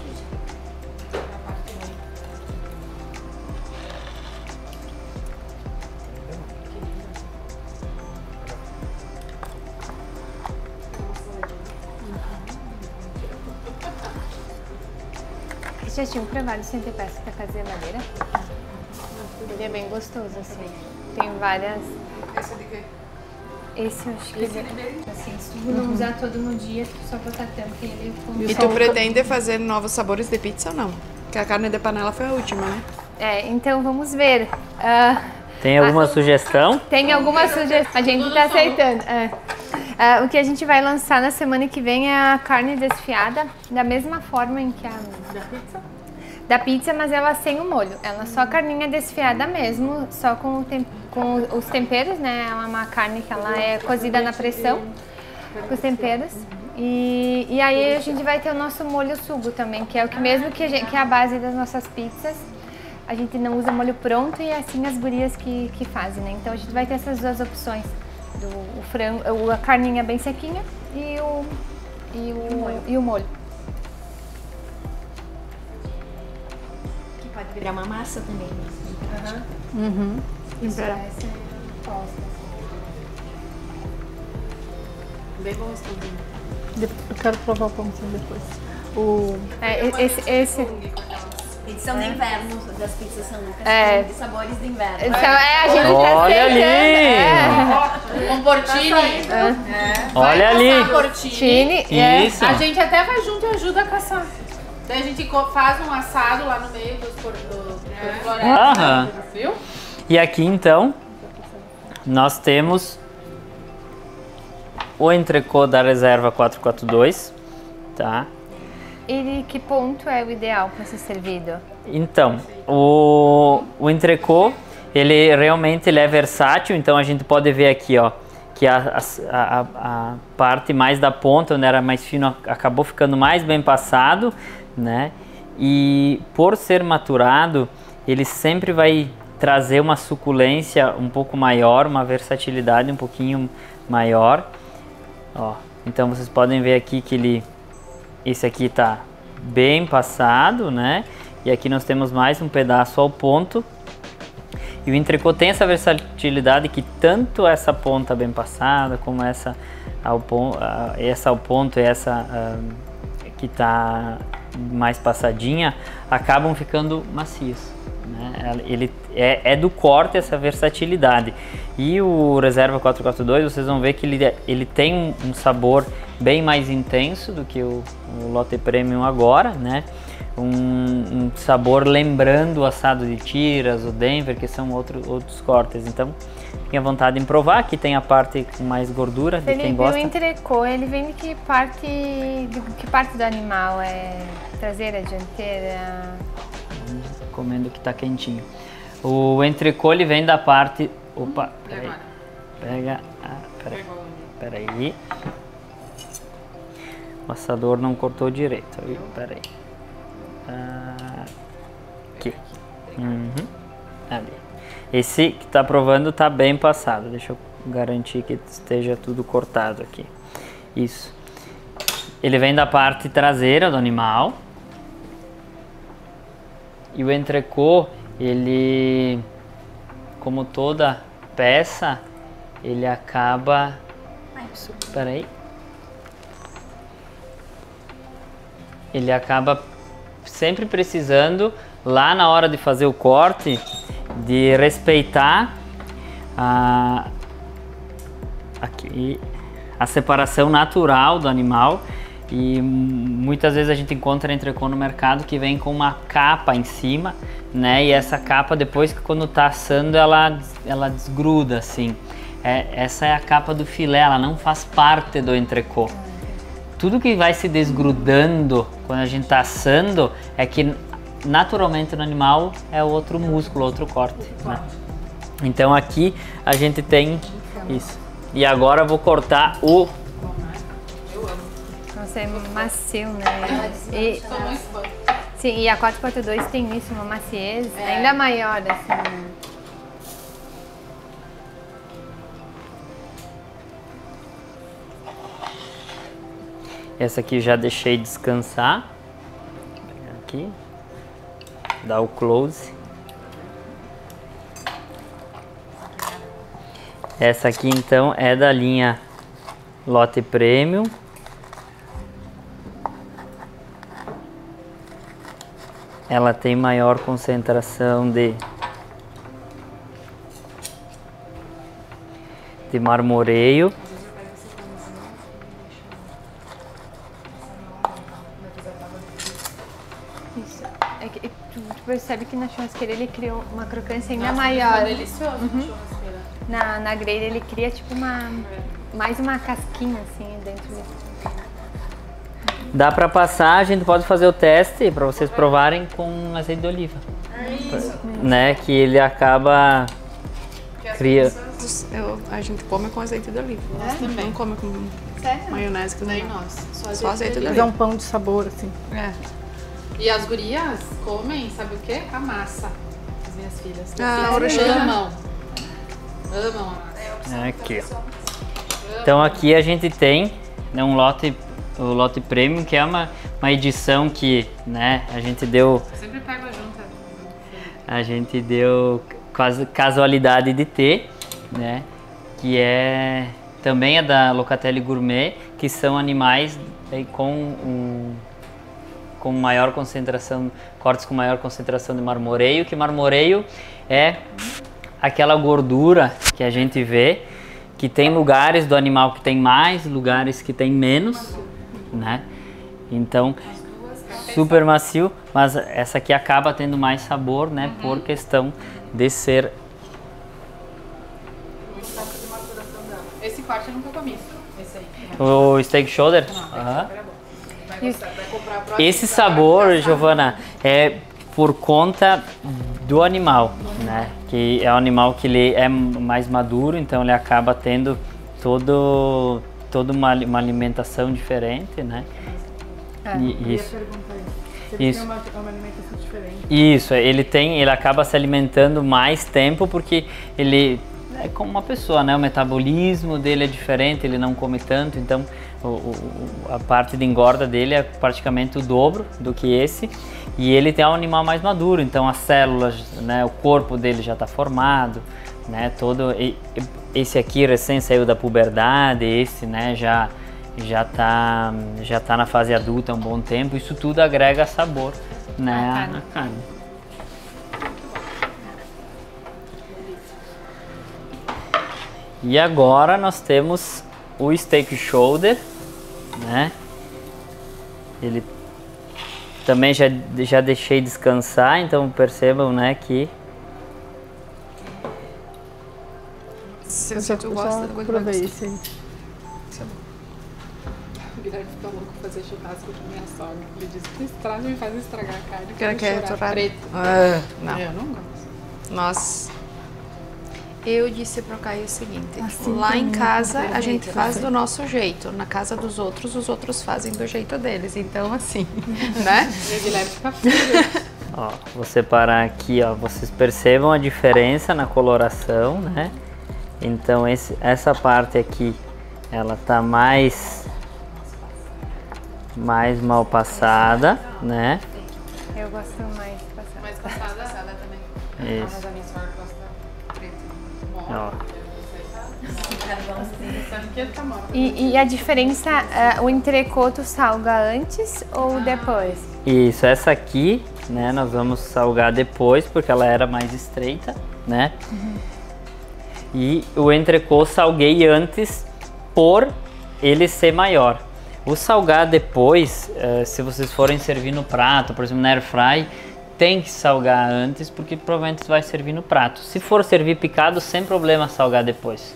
Vocês já tinham provado centepeça da Casa de Madeira? Ele é bem gostoso, assim. Tem várias... Esse de quê? Esse eu acho que assim, se tu não usar todo no dia, tu só botar tampa e ele... E tu pretende fazer novos sabores de pizza ou não? Porque a carne de panela foi a última, né? Então vamos ver. Tem alguma sugestão? Tem alguma sugestão? A gente tá aceitando. O que a gente vai lançar na semana que vem é a carne desfiada, da mesma forma em que a... Da pizza, mas ela sem o molho. Ela só a carninha desfiada mesmo, só com os temperos, né? Ela é uma carne que ela é cozida na pressão, com os temperos. E aí a gente vai ter o nosso molho sugo também, que é o que mesmo que é a base das nossas pizzas. A gente não usa molho pronto e assim as gurias que fazem, né? Então a gente vai ter essas duas opções. O frango, a carninha bem sequinha e o molho. Que pode virar uma massa também. Isso vai ser posta. Bem gostosinho. Eu quero provar o pãozinho depois. Esse Edição de inverno das pizzas São Lucas, de sabores do inverno. Então, a gente Olha ali! Com portini. Olha ali! Portini. Isso! A gente até vai junto e ajuda a caçar. Daí a gente faz um assado lá no meio dos florestas, viu? E aqui então, nós temos o entrecô da reserva 442, tá? E que ponto é o ideal para ser servido? Então, o entrecô, ele realmente é versátil, então a gente pode ver aqui, ó, que a parte mais da ponta, onde era mais fino, acabou ficando mais bem passado, né? E por ser maturado, ele sempre vai trazer uma suculência um pouco maior, uma versatilidade um pouquinho maior. Ó, então vocês podem ver aqui que esse aqui tá bem passado, né? E aqui nós temos mais um pedaço ao ponto. E o entrecô tem essa versatilidade que tanto essa ponta bem passada, como essa ao ponto e essa que tá mais passadinha, acabam ficando macios, né? Ele é do corte essa versatilidade. E o Reserva 442, vocês vão ver que ele tem um sabor bem mais intenso do que o Lotte Premium agora, né? Um sabor lembrando o assado de tiras, o Denver, que são outros cortes. Então, fiquem à vontade em provar. Aqui tem a parte com mais gordura, de quem gosta. O entrecô, ele vem de que parte do animal? É traseira, dianteira? Comendo que tá quentinho. O entrecô, ele vem da parte... Opa, peraí. Pega... Peraí. O assador não cortou direito. Peraí. Aqui. Ali. Esse que tá provando tá bem passado. Deixa eu garantir que esteja tudo cortado aqui. Isso. Ele vem da parte traseira do animal. E o entrecô, ele, como toda peça, ele acaba... Peraí. Ele acaba sempre precisando, lá na hora de fazer o corte, de respeitar a separação natural do animal. E muitas vezes a gente encontra entrecô no mercado que vem com uma capa em cima, né? E essa capa, depois que quando tá assando, ela desgruda, assim. Essa é a capa do filé, ela não faz parte do entrecô. Tudo que vai se desgrudando quando a gente tá assando é que naturalmente no animal é outro músculo, outro corte, né? Então aqui a gente tem isso. E agora eu vou cortar o... Nossa, é macio, né? Sim, e a 442 tem isso, uma maciez ainda maior, assim, né? Essa aqui já deixei descansar. Vou pegar aqui. Dar o close. Essa aqui então é da linha Lotte Premium. Ela tem maior concentração de marmoreio. Isso. É que tu percebe que na churrasqueira ele criou uma crocância ainda maior. É delicioso na churrasqueira. Na grelha ele cria tipo mais uma casquinha assim dentro disso. Dá pra passar, a gente pode fazer o teste pra vocês provarem com azeite de oliva. Né? Que ele acaba... A gente come com azeite de oliva. Nós também. Não come com maionese, que Nem nem nós. Só azeite de Dá oliva. um pão de sabor, assim. E as gurias comem, sabe o quê? A massa. As minhas filhas. Ah, Amam a massa. Aqui, ó. Então aqui a gente tem, né, o Lotte Premium, que é uma edição que, né, a gente deu casualidade de ter, né, que também é da Locatelli Gourmet, que são animais com com maior concentração, cortes com maior concentração de marmoreio, que marmoreio é aquela gordura que a gente vê, que tem lugares do animal que tem mais, lugares que tem menos, né? Então, super macio, mas essa aqui acaba tendo mais sabor, né? Por questão de ser... Esse corte eu nunca comi. Esse aí. O steak shoulder? Aham. Esse sabor, Giovana, é por conta do animal, né? Que é um animal que ele é mais maduro, então ele acaba tendo toda uma alimentação diferente, né? Isso. Isso. Uma alimentação diferente. Isso, ele acaba se alimentando mais tempo porque ele é como uma pessoa, né? O metabolismo dele é diferente, ele não come tanto, então a parte de engorda dele é praticamente o dobro do que esse, e ele tem um animal mais maduro, então as células, né? O corpo dele já está formado, né? Esse aqui recém saiu da puberdade, esse, né? Já tá na fase adulta há um bom tempo, isso tudo agrega sabor, né? Na carne. E agora nós temos o steak shoulder, né? Ele também já deixei descansar, então percebam, né, que Se tu gosta, depois vai provei gostar. esse aí. O Guilherme fica louco fazer churrasco com minha sogra. Ele diz que estraga me faz estragar a carne. Quer que é torrado? preto. Não. Eu não gosto. Nossa. Eu disse pro Caio o seguinte, Assim lá em também, casa a perfeito, gente faz perfeito. do nosso jeito, na casa dos outros, os outros fazem do jeito deles, então assim, né? E o Guilherme fica frio. ó, vou separar aqui, ó, vocês percebam a diferença na coloração, né? Então essa parte aqui, ela tá mais mal passada, né? Eu gosto mais de passar. Mas passada também. Isso. Mas a minha sogra gosta preto. Ó. Pensando que ele tá morto. E a diferença, o entrecô tu salga antes ou depois? Isso, essa aqui, né, nós vamos salgar depois, porque ela era mais estreita, né? E o entrecô salguei antes por ele ser maior. O salgar depois, se vocês forem servir no prato, por exemplo, na air fry, tem que salgar antes, porque provavelmente vai servir no prato. Se for servir picado, sem problema salgar depois.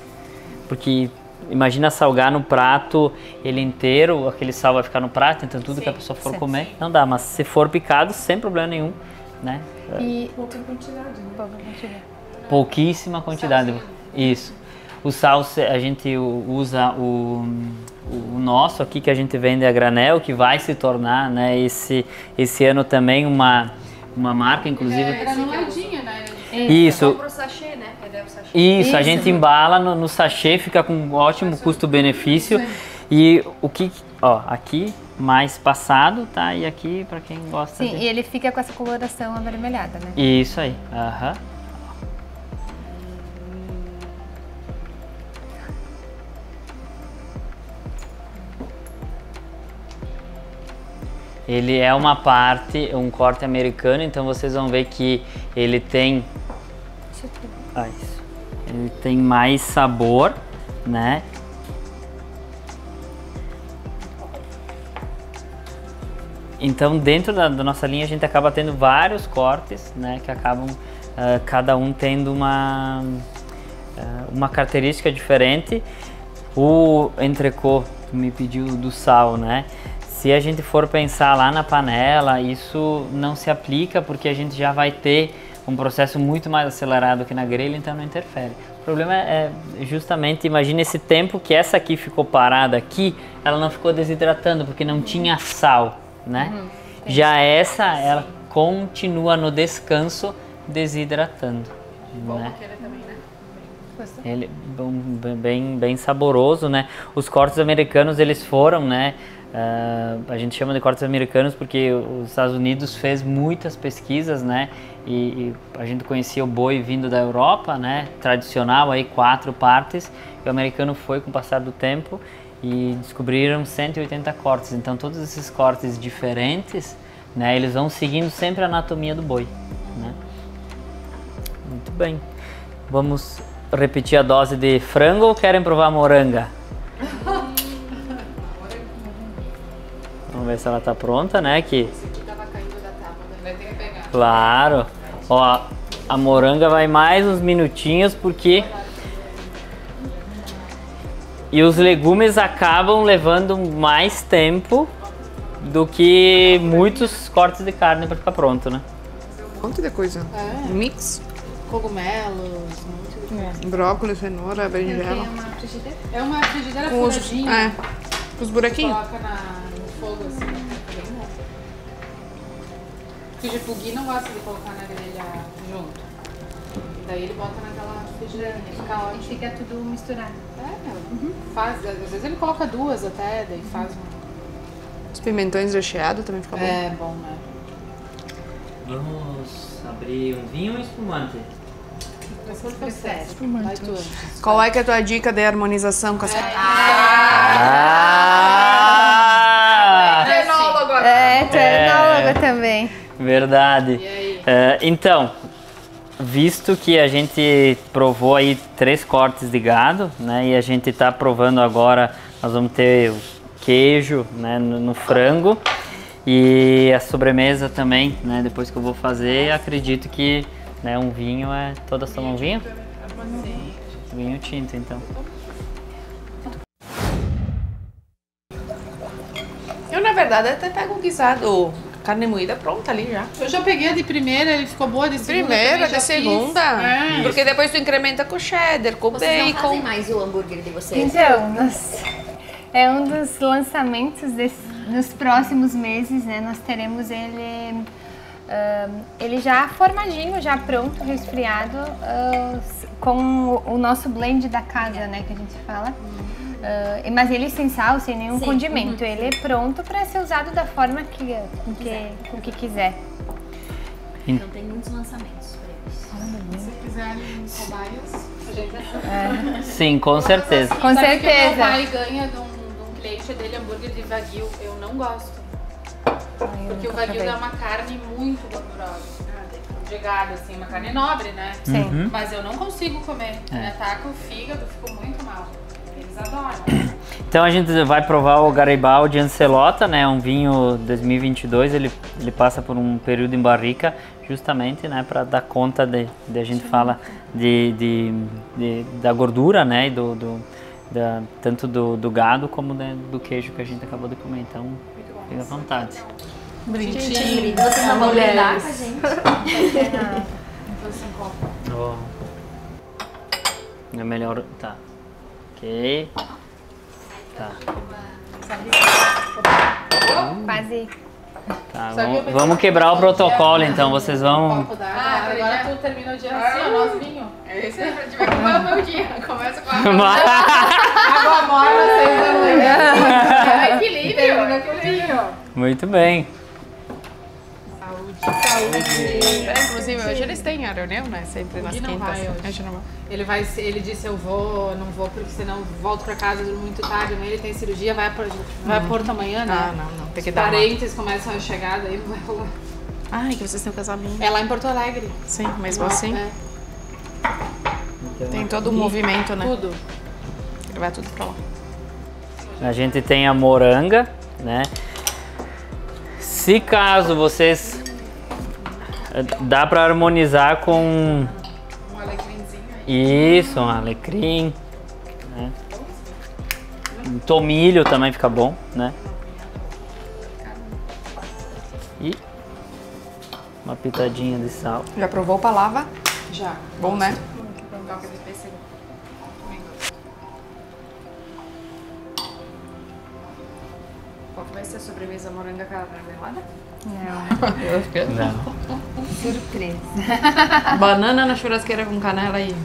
Porque imagina salgar no prato ele inteiro, aquele sal vai ficar no prato, então tudo que a pessoa for comer, não dá. Mas se for picado, sem problema nenhum, né? E Pouca quantidade, né? pouca quantidade. Pouquíssima quantidade. Isso. O sal a gente usa o nosso aqui que a gente vende a granel, que vai se tornar, né, esse ano também uma marca, inclusive. É granuladinha, né? Isso. Pro sachê, né? Ele é o sachê. Isso, a gente embala no sachê, fica com um ótimo custo-benefício. E o que, ó, aqui mais passado, tá? E aqui para quem gosta. Sim, e ele fica com essa coloração avermelhada, né? Isso aí. Aham. Ele é uma parte, um corte americano, então vocês vão ver que ele tem, ele tem mais sabor, né? Então dentro da nossa linha a gente acaba tendo vários cortes, né? Que acabam cada um tendo uma característica diferente. O entrecô me pediu do sal, né? Se a gente for pensar lá na panela, isso não se aplica porque a gente já vai ter um processo muito mais acelerado que na grelha, então não interfere. O problema é justamente, imagine esse tempo que essa aqui ficou parada aqui, ela não ficou desidratando porque não tinha sal, né? Já essa, ela continua no descanso desidratando, né? Ele bem saboroso, né? Os cortes americanos, eles foram, né? A gente chama de cortes americanos porque os Estados Unidos fez muitas pesquisas, né? E a gente conhecia o boi vindo da Europa, né? Tradicional, aí 4 partes. E o americano foi com o passar do tempo e descobriram 180 cortes. Então todos esses cortes diferentes né? Eles vão seguindo sempre a anatomia do boi, né? Muito bem. Vamos repetir a dose de frango ou querem provar a moranga? Vamos ver se ela tá pronta, né? Que... Esse aqui tava caindo da tábua, vai ter que pegar. Claro. Ó, a moranga vai mais uns minutinhos porque... E os legumes acabam levando mais tempo do que muitos cortes de carne para ficar pronto, né? Um monte de coisa. É. Mix. Cogumelos, um monte de coisa. Brócolis, cenoura, berinjela. É uma frigideira Com os, furadinha. os buraquinhos. Coloca no fogo assim, bem bom. Porque o jipugui não gosta de colocar na grelha junto. Daí ele bota naquela frigideira, fica ótimo. E fica tudo misturado. Faz, às vezes ele coloca duas até, daí faz Os pimentões recheados também ficam bom. É bom, né? Vamos abrir um vinho ou espumante? Vai tu antes. Qual é que é a tua dica de harmonização com as... Enólogo agora. Tu é enólogo também. Verdade. E aí? Então, visto que a gente provou aí 3 cortes de gado, né? E a gente tá provando agora, nós vamos ter o queijo, né, no frango. E a sobremesa também, né? Depois que eu vou fazer, acredito que, né, um vinho é... Todas tomam vinho? Vinho tinto, então. Eu, na verdade, até pego um guisado, carne moída pronta ali já. Eu já peguei a de primeira, ele ficou boa de segunda. Primeira, também já de segunda. fiz. É. Porque depois tu incrementa com cheddar, com Vocês não bacon. fazem mais o hambúrguer de vocês? Então, é um dos lançamentos nos próximos meses, né? Nós teremos ele já formadinho, já pronto, resfriado, com o nosso blend da casa, né? Que a gente fala. Mas ele sem sal, sem nenhum condimento. Ele é pronto para ser usado da forma com que quiser. Então tem muitos lançamentos pra eles. Se quiserem cobaias, a gente Sim, com certeza. Com Sabe que certeza. meu pai ganha de um cliente dele hambúrguer de wagyu. Eu não gosto. Porque o wagyu é uma carne muito gordurosa. De gado, assim, uma carne nobre, né? Sim. Mas eu não consigo comer. Me ataca o fígado, fico muito mal. Eles adoram. Então a gente vai provar o Garibaldi Ancelota, né? Um vinho 2022, ele passa por um período em barrica, justamente, né? Para dar conta de a gente fala da gordura, né? E tanto do gado como, né, do queijo que a gente acabou de comer. Então, fica à vontade. Querido, vocês não vão brindar com a gente? Então, sem copo. Oh. É melhor... Tá. Ok. Tá. Quase. Tá, vamos quebrar o protocolo, então. Vocês vão... Um copo d'água. Agora tu termina o dia assim, ó, nosso vinho. Esse é pra gente ver como é o meu dia. Começa com a Água morna, 6 da manhã. Equilíbrio. Muito bem. saúde. Inclusive, hoje eles têm a reunião, né? Sempre nas E não quintas. vai hoje. Hoje não vai. Ele disse, não vou porque senão volto pra casa muito tarde. Amanhã ele tem cirurgia, vai a Porto amanhã, né? Ah, não. Tem que Os dar uma... parentes começam a chegar, daí não vai rolar. Ai, que vocês têm um casamento. É lá em Porto Alegre. Sim, mesmo assim. É, Tem todo o movimento, né? tudo. Ele vai tudo pra lá. A gente tem a moranga, né? Se caso vocês... Dá pra harmonizar com... Um alecrimzinho aí. Isso, um alecrim, né? Um tomilho também fica bom, né? E uma pitadinha de sal. Já provou palava? Já. Bom, né? Toca de pêssego. Qual que vai ser a sobremesa moranga caramelada? Não, Não. surpresa. Banana na churrasqueira com canela e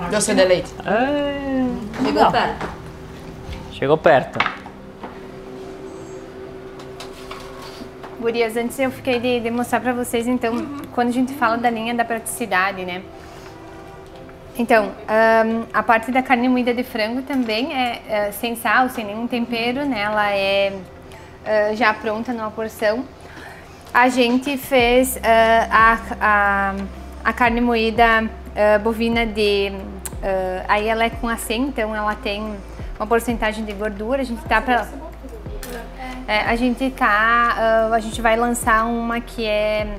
doce de leite. Chegou perto. Chegou perto. Gurias, antes eu fiquei de mostrar pra vocês, então, quando a gente fala da linha da praticidade, né? Então, a parte da carne moída de frango também é sem sal, sem nenhum tempero, né? Ela é já pronta numa porção. a gente fez a carne moída bovina de... aí ela é com acém, então ela tem uma porcentagem de gordura. A gente tá pra... a gente vai lançar uma que é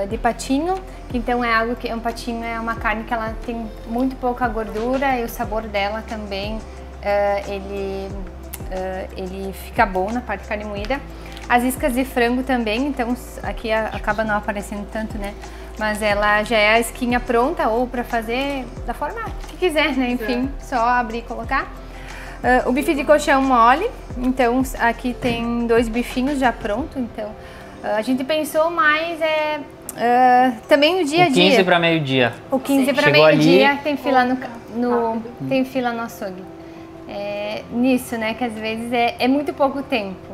de patinho, que então é algo que um patinho é uma carne que ela tem muito pouca gordura e o sabor dela também ele fica bom na parte de carne moída. As iscas de frango também, então aqui acaba não aparecendo tanto, né? Mas ela já é a isquinha pronta ou para fazer da forma que quiser, né? Enfim, só abrir e colocar. O bife de colchão mole, então aqui tem 2 bifinhos já pronto, então a gente pensou mais também no dia a dia. O 15 para meio-dia. O 15 para meio-dia tem fila tem fila no açougue. Nisso, né, que às vezes é muito pouco tempo.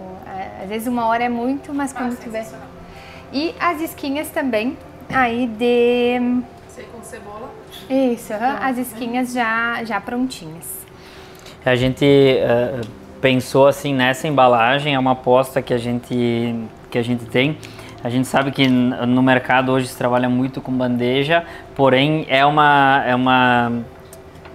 Às vezes 1 hora é muito, mas quando tiver... E as isquinhas também, aí de... Sei, com cebola. Isso, as isquinhas já prontinhas. A gente pensou assim nessa embalagem, é uma aposta que a gente tem. A gente sabe que no mercado hoje se trabalha muito com bandeja, porém é uma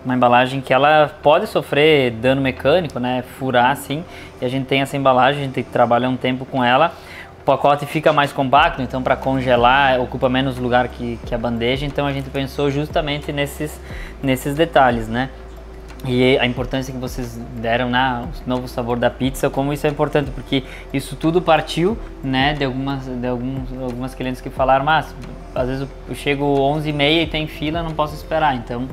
embalagem que ela pode sofrer dano mecânico, né? Furar assim. E a gente tem essa embalagem, a gente trabalha um tempo com ela. O pacote fica mais compacto, então para congelar ocupa menos lugar que a bandeja. Então a gente pensou justamente nesses detalhes, né? E a importância que vocês deram na novo sabor da pizza, como isso é importante, porque isso tudo partiu, né, de algumas clientes que falaram, mas às vezes eu chego 11h30 e tem fila, não posso esperar. Então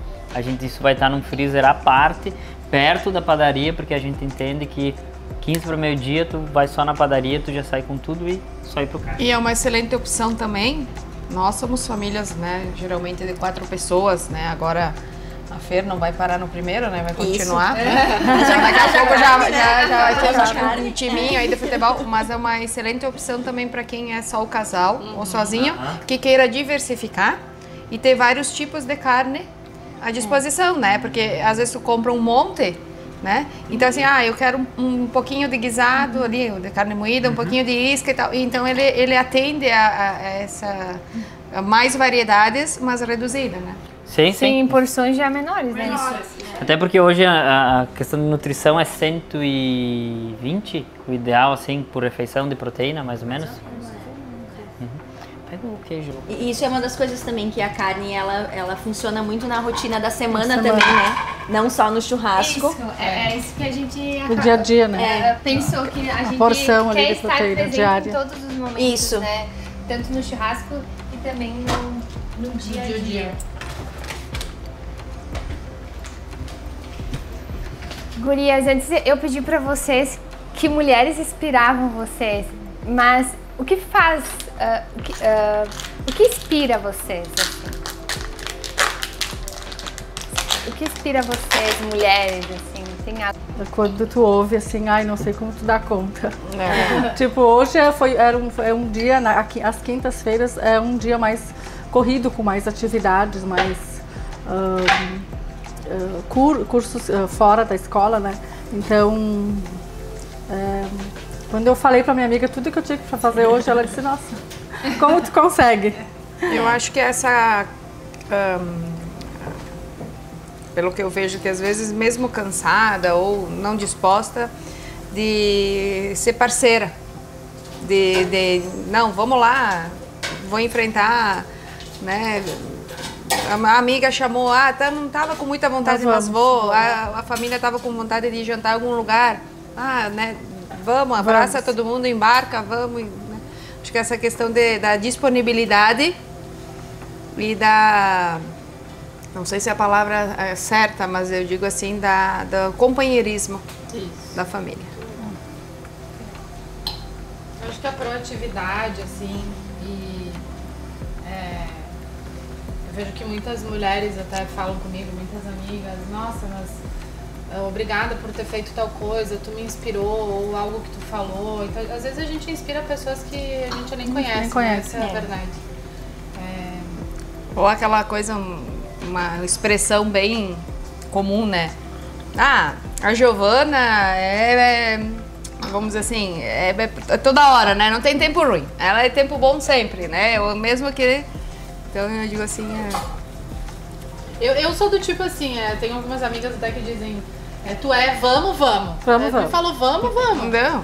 isso vai estar num freezer à parte, perto da padaria, porque a gente entende que 15 para meio-dia tu vai só na padaria, tu já sai com tudo e só ir pro carro. E é uma excelente opção também. Nós somos famílias, né, geralmente de 4 pessoas, né, agora... A Fer não vai parar no primeiro, né? Vai continuar. Daqui a pouco já temos um timinho aí de futebol, mas é uma excelente opção também para quem é só o casal ou sozinho, que queira diversificar e ter vários tipos de carne à disposição, né? Porque às vezes tu compra um monte, né? Então assim, eu quero um pouquinho de guisado ali, de carne moída, um pouquinho de isca e tal. Então ele atende a essa mais variedades, mas reduzida, né? Sim. Em porções já menores, né? Até porque hoje a questão de nutrição é 120, o ideal assim por refeição de proteína, mais ou menos. Pega o queijo. E isso é uma das coisas também, que a carne ela funciona muito na rotina da semana também, né? Não só no churrasco. Isso, é isso que a gente... O dia a dia, né? Pensou que a gente porção quer ali de estar proteína presente diária. em todos os momentos, Isso. né? Tanto no churrasco e também no dia a dia. Gurias, antes eu pedi pra vocês que mulheres inspiravam vocês, mas o que faz, o que inspira vocês? Assim? O que inspira vocês, mulheres, assim? Tem algo? Quando tu ouve assim, ai, não sei como tu dá conta. Tipo, hoje é um dia, as quintas-feiras é um dia mais corrido, com mais atividades, mais... cursos fora da escola, né? Então, quando eu falei pra minha amiga tudo que eu tinha que fazer hoje, ela disse, nossa, como tu consegue? Eu acho que essa, pelo que eu vejo, que às vezes mesmo cansada ou não disposta, de ser parceira, não, vamos lá, vou enfrentar, né? A amiga chamou, não tava com muita vontade, mas vou. A família tava com vontade de jantar em algum lugar. Né? Vamos, abraça todo mundo, embarca, vamos. Né? Acho que essa questão da disponibilidade e da... Não sei se a palavra é certa, mas eu digo assim, do companheirismo da família. Eu acho que a proatividade, assim, eu vejo que muitas mulheres até falam comigo, muitas amigas, nossa, mas obrigada por ter feito tal coisa, tu me inspirou, ou algo que tu falou. Então, às vezes a gente inspira pessoas que a gente nem conhece, né? Essa é a verdade. Ou aquela coisa, uma expressão bem comum, né? A Giovana vamos dizer assim, é toda hora, né? Não tem tempo ruim. Ela é tempo bom sempre, né? Eu mesmo que... Então eu digo assim... Eu sou do tipo assim, tenho algumas amigas até que dizem... tu vamos. Vamos. Eu falo, vamos.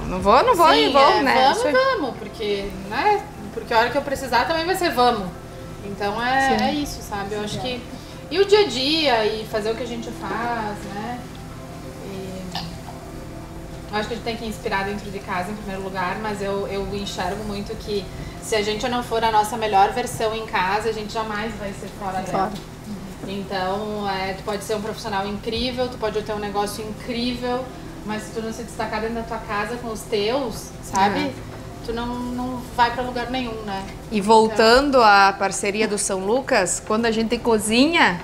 Não vou, Sim, né? Vamos, porque, né? Porque a hora que eu precisar também vai ser vamos. Então é isso, sabe? Eu acho que... E o dia a dia, e fazer o que a gente faz, né? Eu acho que a gente tem que inspirar dentro de casa em primeiro lugar, mas eu enxergo muito que se a gente não for a nossa melhor versão em casa, a gente jamais vai ser fora dela. Então, tu pode ser um profissional incrível, tu pode ter um negócio incrível, mas se tu não se destacar dentro da tua casa com os teus, sabe? Tu não vai pra lugar nenhum, né? E voltando à parceria do São Lucas, quando a gente cozinha,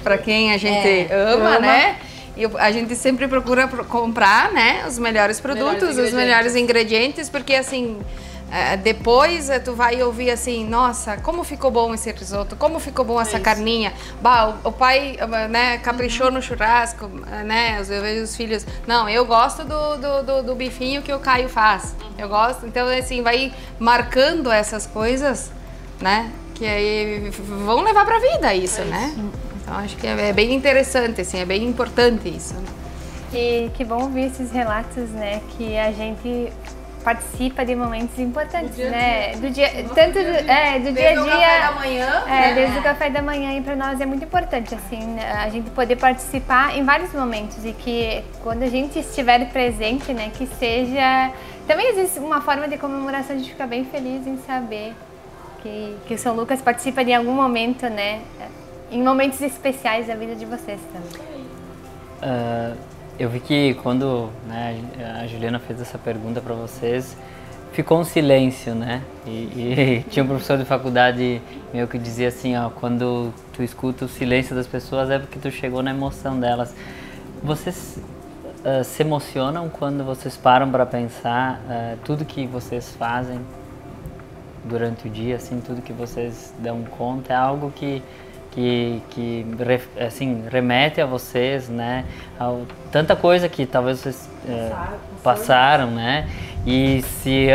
pra quem a gente ama, né? E a gente sempre procura comprar, né, os melhores produtos, os melhores ingredientes, porque assim, depois tu vai ouvir assim, nossa, como ficou bom esse risoto, como ficou bom essa carninha. Bah, o pai, né, caprichou no churrasco, né, eu vejo os filhos, não, eu gosto do bifinho que o Caio faz, eu gosto, então assim, vai marcando essas coisas, né, que aí vão levar pra vida isso, né. Então, acho que é bem interessante, assim, é bem importante isso. E que bom ouvir esses relatos, né, que a gente participa de momentos importantes, né, do dia, tanto do dia a dia, desde o café da manhã, desde o café da manhã, e para nós é muito importante, assim, a gente poder participar em vários momentos e que quando a gente estiver presente, né, que seja, também existe uma forma de comemoração, a gente fica bem feliz em saber que o São Lucas participa de algum momento, né, em momentos especiais da vida de vocês também. Eu vi que quando, né, a Juliana fez essa pergunta para vocês, ficou um silêncio, né? E tinha um professor de faculdade meu que dizia assim, ó, quando tu escuta o silêncio das pessoas é porque tu chegou na emoção delas. Vocês se emocionam quando vocês param para pensar tudo que vocês fazem durante o dia, assim, tudo que vocês dão conta, é algo que assim, remete a vocês, né, tanta coisa que talvez vocês passaram, né, e se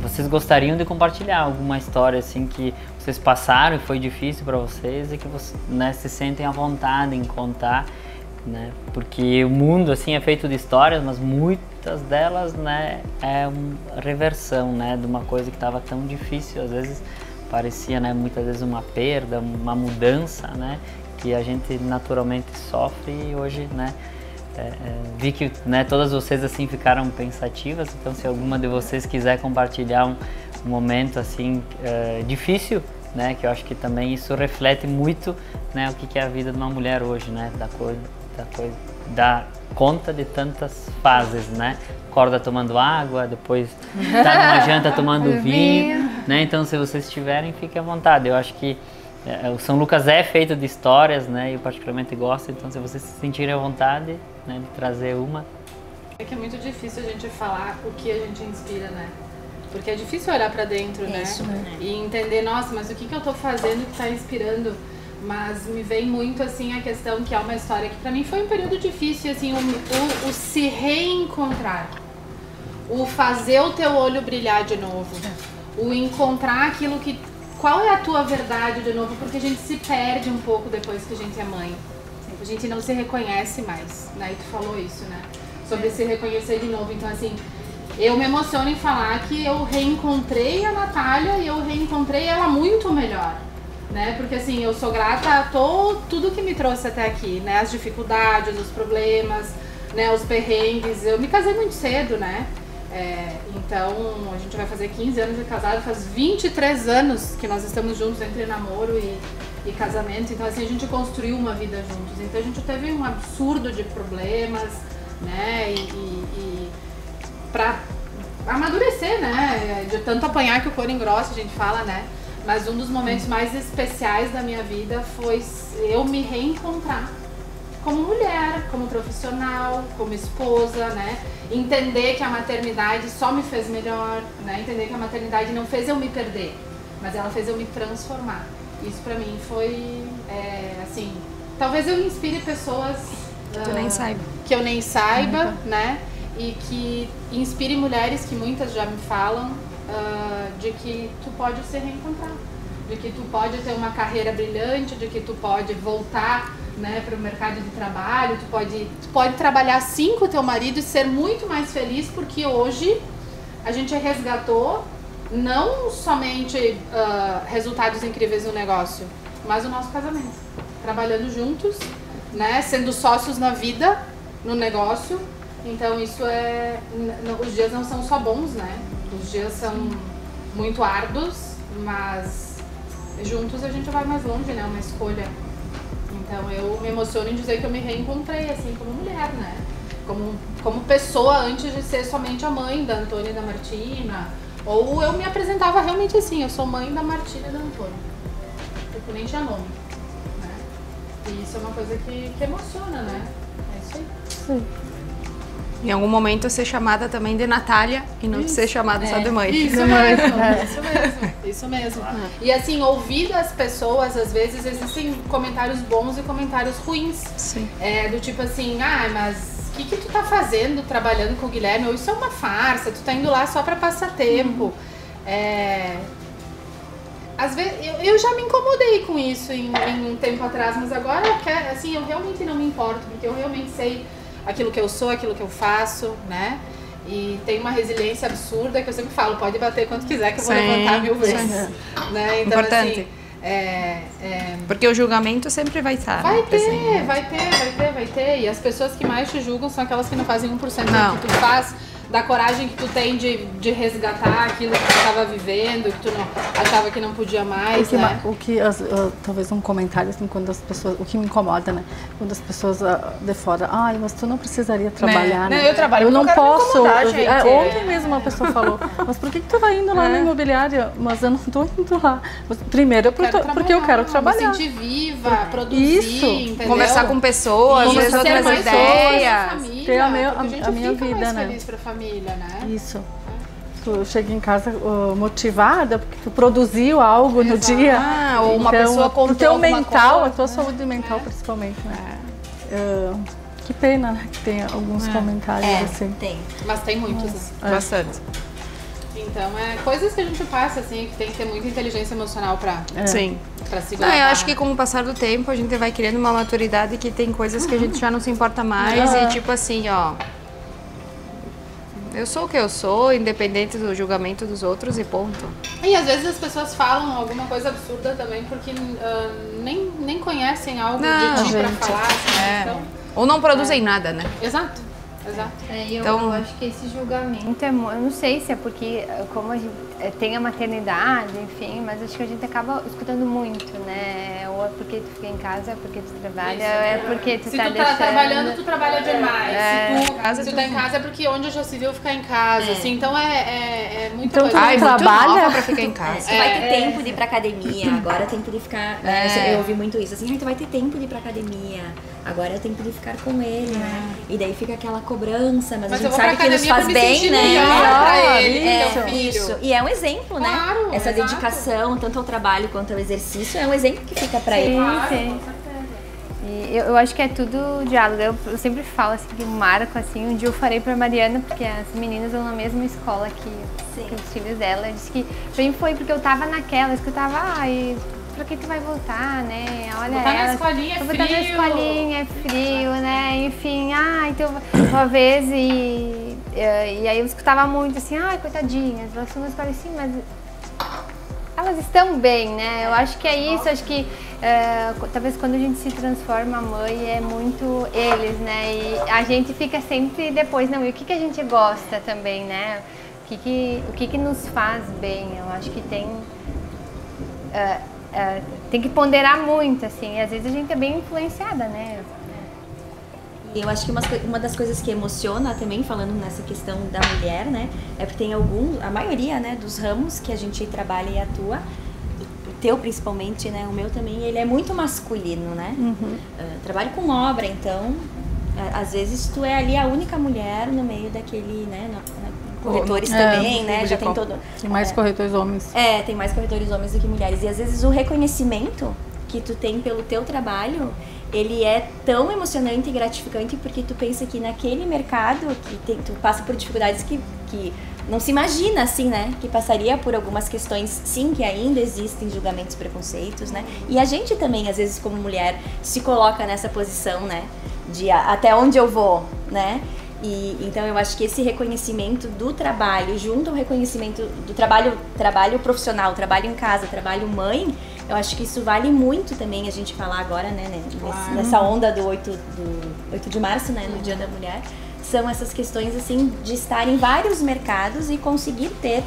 vocês gostariam de compartilhar alguma história assim que vocês passaram e foi difícil para vocês e que vocês, né, se sentem à vontade em contar, né, porque o mundo assim é feito de histórias, mas muitas delas, né, é uma reversão, né, de uma coisa que estava tão difícil, às vezes parecia, né, muitas vezes uma perda, uma mudança, né, que a gente naturalmente sofre e hoje, né, vi que, né, todas vocês assim ficaram pensativas, então se alguma de vocês quiser compartilhar um momento assim difícil, né, que eu acho que também isso reflete muito, né, o que é a vida de uma mulher hoje, né, dá conta de tantas fases, né, acorda tomando água, depois tá numa janta tomando vinho, né? Então, se vocês tiverem, fiquem à vontade. Eu acho que o São Lucas é feito de histórias, né? E eu particularmente gosto, então se vocês se sentirem à vontade, né, de trazer uma. É que é muito difícil a gente falar o que a gente inspira, né? Porque é difícil olhar pra dentro, né? Isso, né? E entender, nossa, mas o que eu tô fazendo que tá inspirando? Mas me vem muito, assim, a questão que é uma história que pra mim foi um período difícil, assim, o se reencontrar. O fazer o teu olho brilhar de novo. O encontrar aquilo que... Qual é a tua verdade de novo? Porque a gente se perde um pouco depois que a gente é mãe. A gente não se reconhece mais, né? E tu falou isso, né? Sobre se reconhecer de novo. Então, assim, eu me emociono em falar que eu reencontrei a Natália e eu reencontrei ela muito melhor. Né? Porque assim, eu sou grata a tudo que me trouxe até aqui, né? As dificuldades, os problemas, né? Os perrengues. Eu me casei muito cedo, né? Então, a gente vai fazer 15 anos de casado, faz 23 anos que nós estamos juntos entre namoro e casamento. Então, assim, a gente construiu uma vida juntos. Então, a gente teve um absurdo de problemas, né? E pra amadurecer, né? De tanto apanhar que o couro engrossa, a gente fala, né? Mas um dos momentos mais especiais da minha vida foi eu me reencontrar como mulher, como profissional, como esposa, né? Entender que a maternidade só me fez melhor, né? Entender que a maternidade não fez eu me perder, mas ela fez eu me transformar. Isso pra mim foi, assim, talvez eu inspire pessoas que eu nem saiba. Que eu nem saiba, né? e que inspire mulheres, que muitas já me falam, de que tu pode se reencontrar, de que tu pode ter uma carreira brilhante, de que tu pode voltar, né, para o mercado de trabalho, tu pode trabalhar sim com o teu marido e ser muito mais feliz, porque hoje a gente resgatou não somente resultados incríveis no negócio, mas o nosso casamento, trabalhando juntos, né, sendo sócios na vida, no negócio. Então isso os dias não são só bons, né? Os dias são muito árduos, mas juntos a gente vai mais longe, né? Uma escolha. Então eu me emociono em dizer que eu me reencontrei assim como mulher, né? Como pessoa antes de ser somente a mãe da Antônia e da Martina. Ou eu me apresentava realmente assim, eu sou mãe da Martina e da Antônia. Tipo, nem tinha nome, né? E isso é uma coisa que emociona, né? É isso aí. Sim. Em algum momento ser chamada também de Natália e não ser chamada só de mãe. Isso mesmo, isso mesmo. E assim, ouvir das pessoas, às vezes existem comentários bons e comentários ruins. Sim. Do tipo assim, mas o que tu tá fazendo trabalhando com o Guilherme? Ou isso é uma farsa, tu tá indo lá só pra passar tempo. Às vezes, eu já me incomodei com isso em um tempo atrás, mas agora assim, eu realmente não me importo, porque eu realmente sei aquilo que eu sou, aquilo que eu faço, né? E tem uma resiliência absurda que eu sempre falo, pode bater quanto quiser que eu vou levantar 1000 vezes. Né? Então, importante. Assim, porque o julgamento sempre vai estar. Vai ter. E as pessoas que mais te julgam são aquelas que não fazem 1% do que tu faz, da coragem que tu tem de resgatar aquilo que tu estava vivendo, que tu não achava que não podia mais, né? Talvez um comentário, assim, quando as pessoas... O que me incomoda, né? Quando as pessoas de fora... Mas tu não precisaria trabalhar, né? Eu trabalho, eu não posso. Ontem mesmo uma pessoa falou, mas por que tu vai indo lá na imobiliária? Mas eu não tô indo lá. Primeiro, porque eu quero trabalhar. Me sentir viva, produzir, isso. entendeu? Conversar com pessoas, às vezes outras ideias. Ter a minha vida, mais né? feliz pra família, né? Isso. Tu chega em casa motivada, porque tu produziu algo no dia. Ou uma pessoa contou o teu mental, coisa, a tua saúde mental principalmente, né? Que pena, né, que tem alguns comentários assim. Tem. Mas tem muitos, né? Bastante. Então, coisas que a gente passa, assim, que tem que ter muita inteligência emocional pra segurar. Eu acho que com o passar do tempo a gente vai criando uma maturidade que tem coisas que a gente já não se importa mais e tipo assim, eu sou o que eu sou, independente do julgamento dos outros e ponto. E às vezes as pessoas falam alguma coisa absurda também porque nem conhecem algo de ti pra falar. Assim, então, ou não produzem nada, né? Exato. Eu acho que esse julgamento eu não sei se é porque como a gente tem a maternidade, enfim, mas acho que a gente acaba escutando muito, né? Ou é porque tu fica em casa, é porque tu trabalha, é porque tu tá deixando... Se tu tá trabalhando, tu trabalha demais. Se tu tá em casa é porque onde já se viu ficar em casa, assim, então é muito coisa. Muito nova pra ficar em casa. Tu vai ter tempo de ir pra academia, agora é tempo de ficar... Eu ouvi muito isso, assim, tu vai ter tempo de ir pra academia, agora é tempo de ficar com ele, né? E daí fica aquela cobrança, mas a gente sabe que nos faz bem, né? Isso. E é um exemplo, né? Essa dedicação, tanto ao trabalho quanto ao exercício, é um exemplo que fica pra ele. Sim. E eu acho que é tudo diálogo. Eu sempre falo assim que o marco, assim, um dia eu farei pra Mariana, porque as meninas vão na mesma escola que os filhos dela. Eu disse que pra mim foi porque eu tava naquela, que eu tava, pra que tu vai voltar, né? Olha botar ela. Na escolinha é frio. Botar na escolinha é frio, né? Enfim, então uma vez e aí eu escutava muito assim, coitadinhas, elas estão na escola assim, mas elas estão bem, né? Eu acho que é isso, acho que talvez quando a gente se transforma mãe é muito eles, né? E a gente fica sempre depois, e o que a gente gosta também, né? O que nos faz bem, eu acho que tem que ponderar muito, assim, e às vezes a gente é bem influenciada, né? E eu acho que uma das coisas que emociona também, falando nessa questão da mulher, né, é porque tem a maioria, né, dos ramos que a gente trabalha e atua, o teu principalmente, né, o meu também, ele é muito masculino, né? Trabalho com obra, então, às vezes tu é ali a única mulher no meio daquele, né, corretores também, né? Já tem todo... Tem mais corretores homens. Tem mais corretores homens do que mulheres. E às vezes o reconhecimento que tu tem pelo teu trabalho, ele é tão emocionante e gratificante porque tu pensa que naquele mercado tu passa por dificuldades que não se imagina assim, né? Que passaria por algumas questões, sim, que ainda existem julgamentos, preconceitos, né? E a gente também, às vezes, como mulher, se coloca nessa posição, né? De até onde eu vou, né? E então eu acho que esse reconhecimento do trabalho, junto ao reconhecimento do trabalho profissional, trabalho em casa, trabalho mãe, eu acho que isso vale muito também a gente falar agora, né? Nessa onda do 8 de março, né? No Dia da Mulher. São essas questões, assim, de estar em vários mercados e conseguir ter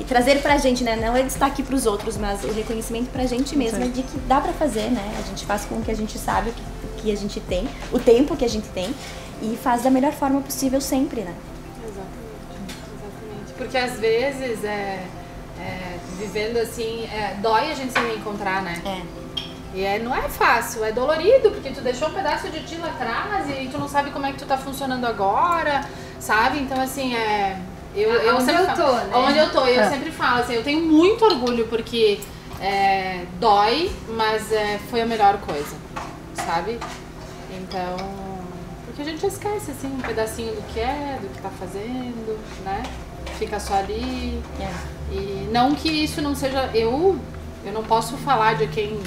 trazer pra gente, né? Não é destaque pros outros, mas o reconhecimento pra gente mesma de que dá pra fazer, né? A gente faz com o que a gente sabe, o que a gente tem, o tempo que a gente tem e faz da melhor forma possível sempre, né? Exatamente. Porque às vezes, vivendo assim, dói a gente se reencontrar, né? E não é fácil, é dolorido, porque tu deixou um pedaço de ti lá atrás e tu não sabe como é que tu tá funcionando agora, sabe? Então, assim, onde eu tô, eu sempre falo, assim, eu tenho muito orgulho porque dói, mas foi a melhor coisa, sabe? Então, porque a gente esquece, assim, um pedacinho do que tá fazendo, né? Fica só ali. E não que isso não seja... Eu não posso falar de quem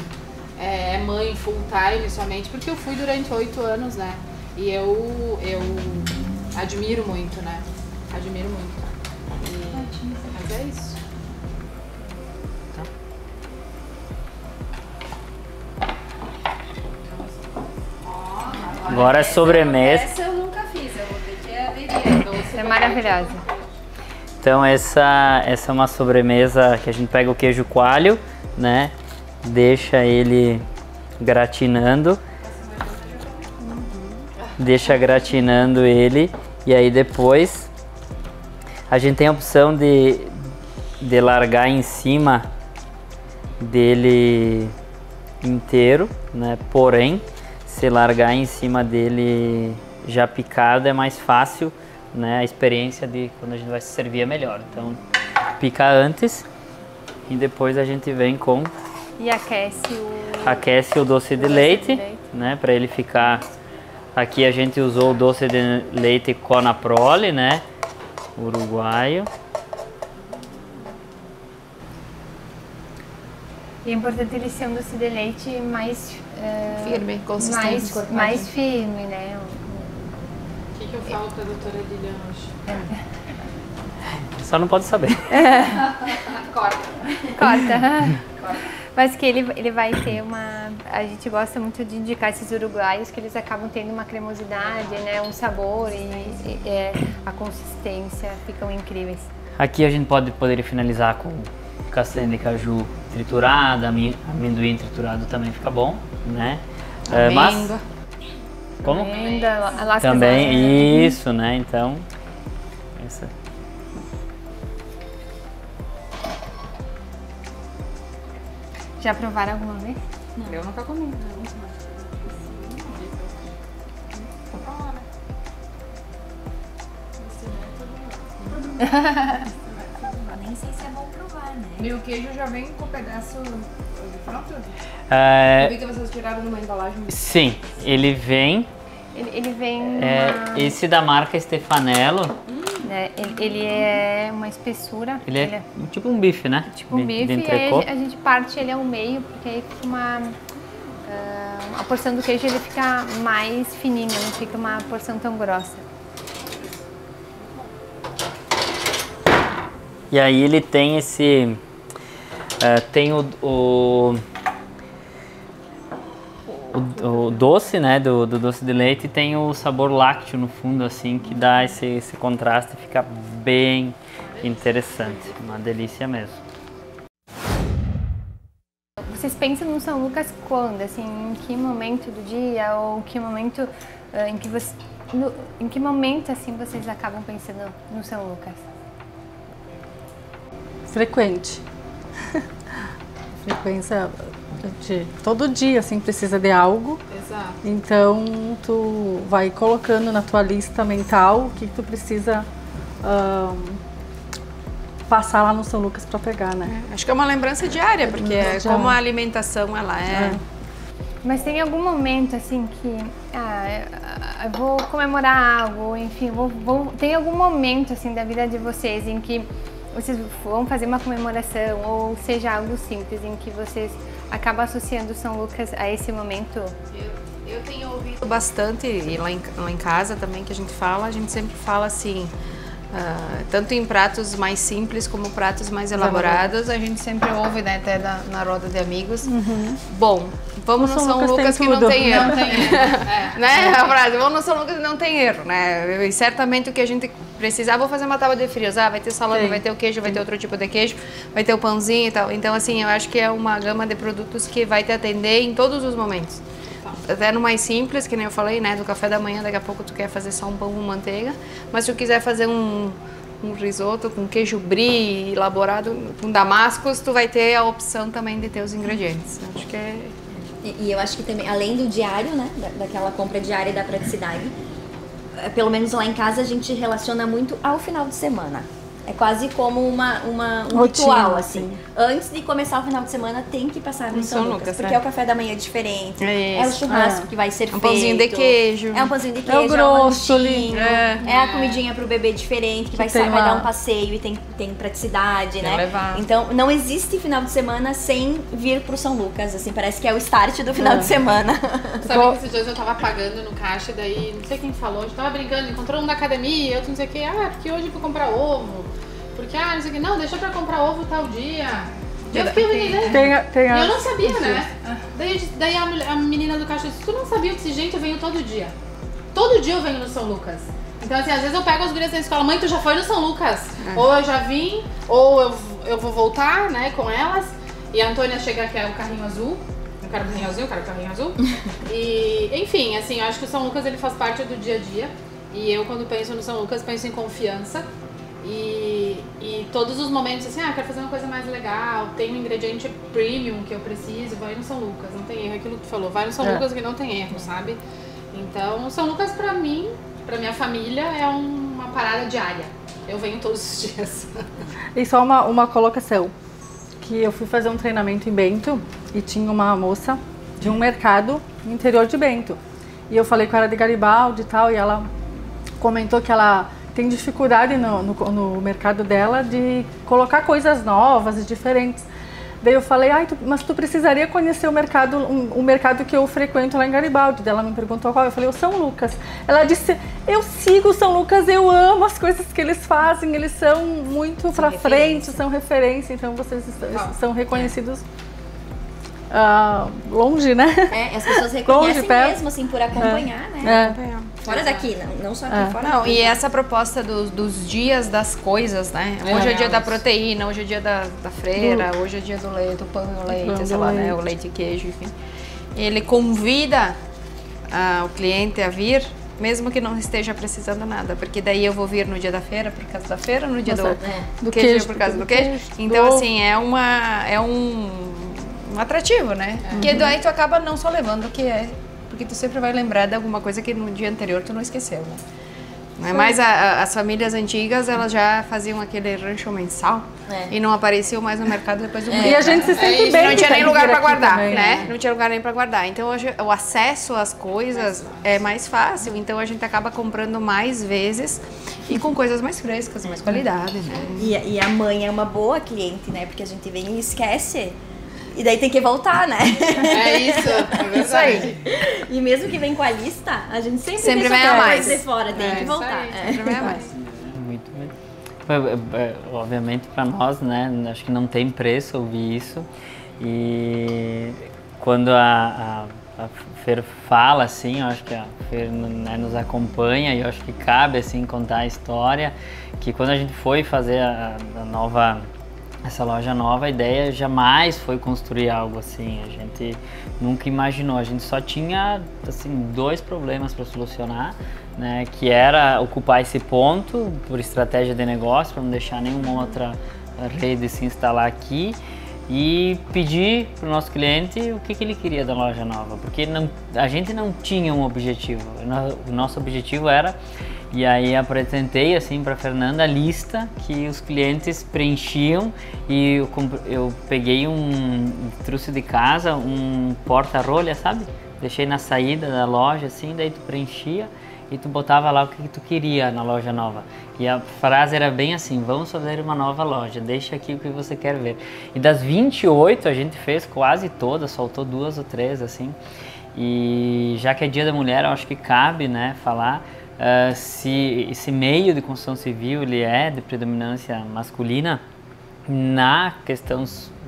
é mãe full time somente, porque eu fui durante 8 anos, né? E eu admiro muito, né? Admiro muito. Mas é isso. Agora é sobremesa. Essa eu nunca fiz, eu vou ter que aderir. É maravilhosa. Então essa é uma sobremesa que a gente pega o queijo coalho, né? Deixa ele gratinando. Deixa gratinando ele. E aí depois a gente tem a opção de largar em cima dele inteiro, né? Porém, se largar em cima dele já picado é mais fácil, né? A experiência de quando a gente vai se servir é melhor. Então, pica antes e depois a gente vem com... E aquece o doce de leite, né? Para ele ficar... Aqui a gente usou o doce de leite Conaprole, né? Uruguaio. E é importante ele ser um doce de leite mais... firme, consistente. Mais firme, né? O que eu falo pra doutora Lilian hoje? Só não pode saber. Corta. Mas que ele vai ter uma... A gente gosta muito de indicar esses uruguaios, que eles acabam tendo uma cremosidade, né? Um sabor e a consistência ficam incríveis. Aqui a gente poderia finalizar com castanha de caju triturada, amendoim triturado também fica bom, né? Mas... Como? Também, isso, né? Então... Essa... Já provaram alguma vez? Não. Eu nunca comi. Nem sei se é bom provar, né? Meu queijo já vem com pedaço pronto? Eu vi que vocês tiraram numa embalagem. Sim, ele vem... Ele vem... Esse da marca Stefanello. Ele é uma espessura. Ele é tipo um bife, né? Tipo um bife, e aí a gente parte ele ao meio, porque aí fica a porção do queijo ele fica mais fininha, não fica uma porção tão grossa. E aí ele tem esse... tem o doce, né, do doce de leite, e tem o sabor lácteo no fundo, assim, que dá esse contraste e fica bem interessante. Uma delícia mesmo. Vocês pensam no São Lucas quando? Assim, em que momento do dia ou que momento em que momento assim vocês acabam pensando no São Lucas? Frequente. Frequência todo dia, assim, precisa de algo. Exato. Então, tu vai colocando na tua lista mental o que tu precisa passar lá no São Lucas para pegar, né? Acho que é uma lembrança diária, porque como a alimentação ela é... Mas tem algum momento assim que eu vou comemorar algo, enfim, tem algum momento assim da vida de vocês em que vocês vão fazer uma comemoração ou seja algo simples em que vocês acabam associando São Lucas a esse momento? Eu tenho ouvido bastante, e lá em casa também que a gente sempre fala assim, tanto em pratos mais simples como pratos mais elaborados, a gente sempre ouve, né, até na roda de amigos. Bom, vamos no São Lucas que não tem erro. Não tem erro. Né? A frase, vamos no São Lucas que não tem erro, né? E certamente o que a gente precisar, vou fazer uma tábua de frios. Vai ter salame, vai ter o queijo, vai ter outro tipo de queijo, vai ter o pãozinho e tal. Então, assim, eu acho que é uma gama de produtos que vai te atender em todos os momentos. Até no mais simples, que nem eu falei, né? Do café da manhã, daqui a pouco tu quer fazer só um pão com manteiga. Mas se tu quiser fazer um risoto com queijo brie elaborado com damascos, tu vai ter a opção também de ter os ingredientes. Acho que é... E eu acho que também, além do diário, né? Daquela compra diária e da praticidade, pelo menos lá em casa a gente relaciona muito ao final de semana. É quase como um ritual, assim. Antes de começar o final de semana, tem que passar no São Lucas, porque é o café da manhã diferente, é o churrasco que vai ser feito. Um pãozinho de queijo. É um pãozinho de queijo, é o grosso, é a comidinha pro bebê diferente, que vai dar um passeio e tem praticidade, né? Levar. Então, não existe final de semana sem vir pro São Lucas, assim, parece que é o start do final de semana. Sabe que esses dias eu tava pagando no caixa, daí não sei quem falou, a gente tava brincando, encontrou um da academia, outro não sei o que, porque hoje eu vou comprar ovo. Porque, não sei o que, não, deixa pra comprar ovo tal dia. Eu fiquei menina. E eu não sabia, né? Daí a menina do caixa disse, tu não sabia que gente, eu venho todo dia. Todo dia eu venho no São Lucas. Então, assim, às vezes eu pego as gurias na escola, mãe, tu já foi no São Lucas? Ou eu já vim, ou eu vou voltar, né, com elas. E a Antônia chega que é o carrinho azul. Eu quero o carrinho azul, eu quero o carrinho azul. E, enfim, assim, eu acho que o São Lucas, ele faz parte do dia a dia. E eu, quando penso no São Lucas, penso em confiança. E todos os momentos, assim, quero fazer uma coisa mais legal, tem um ingrediente premium que eu preciso, vai no São Lucas, não tem erro, aquilo que tu falou, vai no São Lucas que não tem erro, sabe? Então, o São Lucas pra mim, pra minha família, é uma parada diária, eu venho todos os dias. E só uma colocação, que eu fui fazer um treinamento em Bento e tinha uma moça de um mercado no interior de Bento, e eu falei com ela de Garibaldi e tal, e ela comentou que ela tem dificuldade no mercado dela de colocar coisas novas e diferentes. Daí eu falei, mas tu precisaria conhecer o mercado que eu frequento lá em Garibaldi. Daí ela me perguntou qual, eu falei, o São Lucas. Ela disse, eu sigo o São Lucas, eu amo as coisas que eles fazem, eles são muito pra frente, são referência, então vocês são reconhecidos longe, né? As pessoas reconhecem mesmo, assim, por acompanhar, né? Fora daqui, não só aqui, fora daqui. E essa proposta dos dias das coisas, né? Hoje é dia da proteína, hoje é dia da freira, hoje é dia do leite, do pão e o leite, sei lá, né? O leite e queijo, enfim. Ele convida o cliente a vir, mesmo que não esteja precisando nada, porque daí eu vou vir no dia da feira, por causa da feira, no dia do queijo, por causa do queijo. Então, assim, é um atrativo, né? Porque daí tu acaba não só levando o que é, porque tu sempre vai lembrar de alguma coisa que no dia anterior tu não esqueceu, né? Mas as famílias antigas, elas já faziam aquele rancho mensal e não apareciam mais no mercado depois do mês. E a gente se sente bem. Não tinha nem lugar para guardar, também, né? Não tinha lugar nem para guardar. Então hoje o acesso às coisas é mais fácil, então a gente acaba comprando mais vezes e com coisas mais frescas, mais qualidade, né? E a mãe é uma boa cliente, né? Porque a gente vem e esquece. E daí tem que voltar, né? É isso, é verdade. E mesmo que vem com a lista, a gente sempre vem a mais. De fora, tem que voltar. Sempre vem a mais. Muito bem. Obviamente para nós, né, acho que não tem preço ouvir isso. E quando a Fer fala assim, eu acho que a Fer, né, nos acompanha e eu acho que cabe assim contar a história, que quando a gente foi fazer essa loja nova, a ideia jamais foi construir algo assim, a gente nunca imaginou, a gente só tinha assim 2 problemas para solucionar, né, que era ocupar esse ponto por estratégia de negócio, para não deixar nenhuma outra rede se instalar aqui, e pedir para o nosso cliente o que ele queria da loja nova, porque a gente não tinha um objetivo, o nosso objetivo era E aí apresentei assim para Fernanda a lista que os clientes preenchiam e eu peguei trouxe de casa um porta-rolha, sabe? Deixei na saída da loja assim, daí tu preenchia e tu botava lá o que tu queria na loja nova. E a frase era bem assim: vamos fazer uma nova loja, deixa aqui o que você quer ver. E das 28 a gente fez quase todas, faltou 2 ou 3 assim. E já que é Dia da Mulher, eu acho que cabe, né, falar se esse meio de construção civil ele é de predominância masculina. Na questão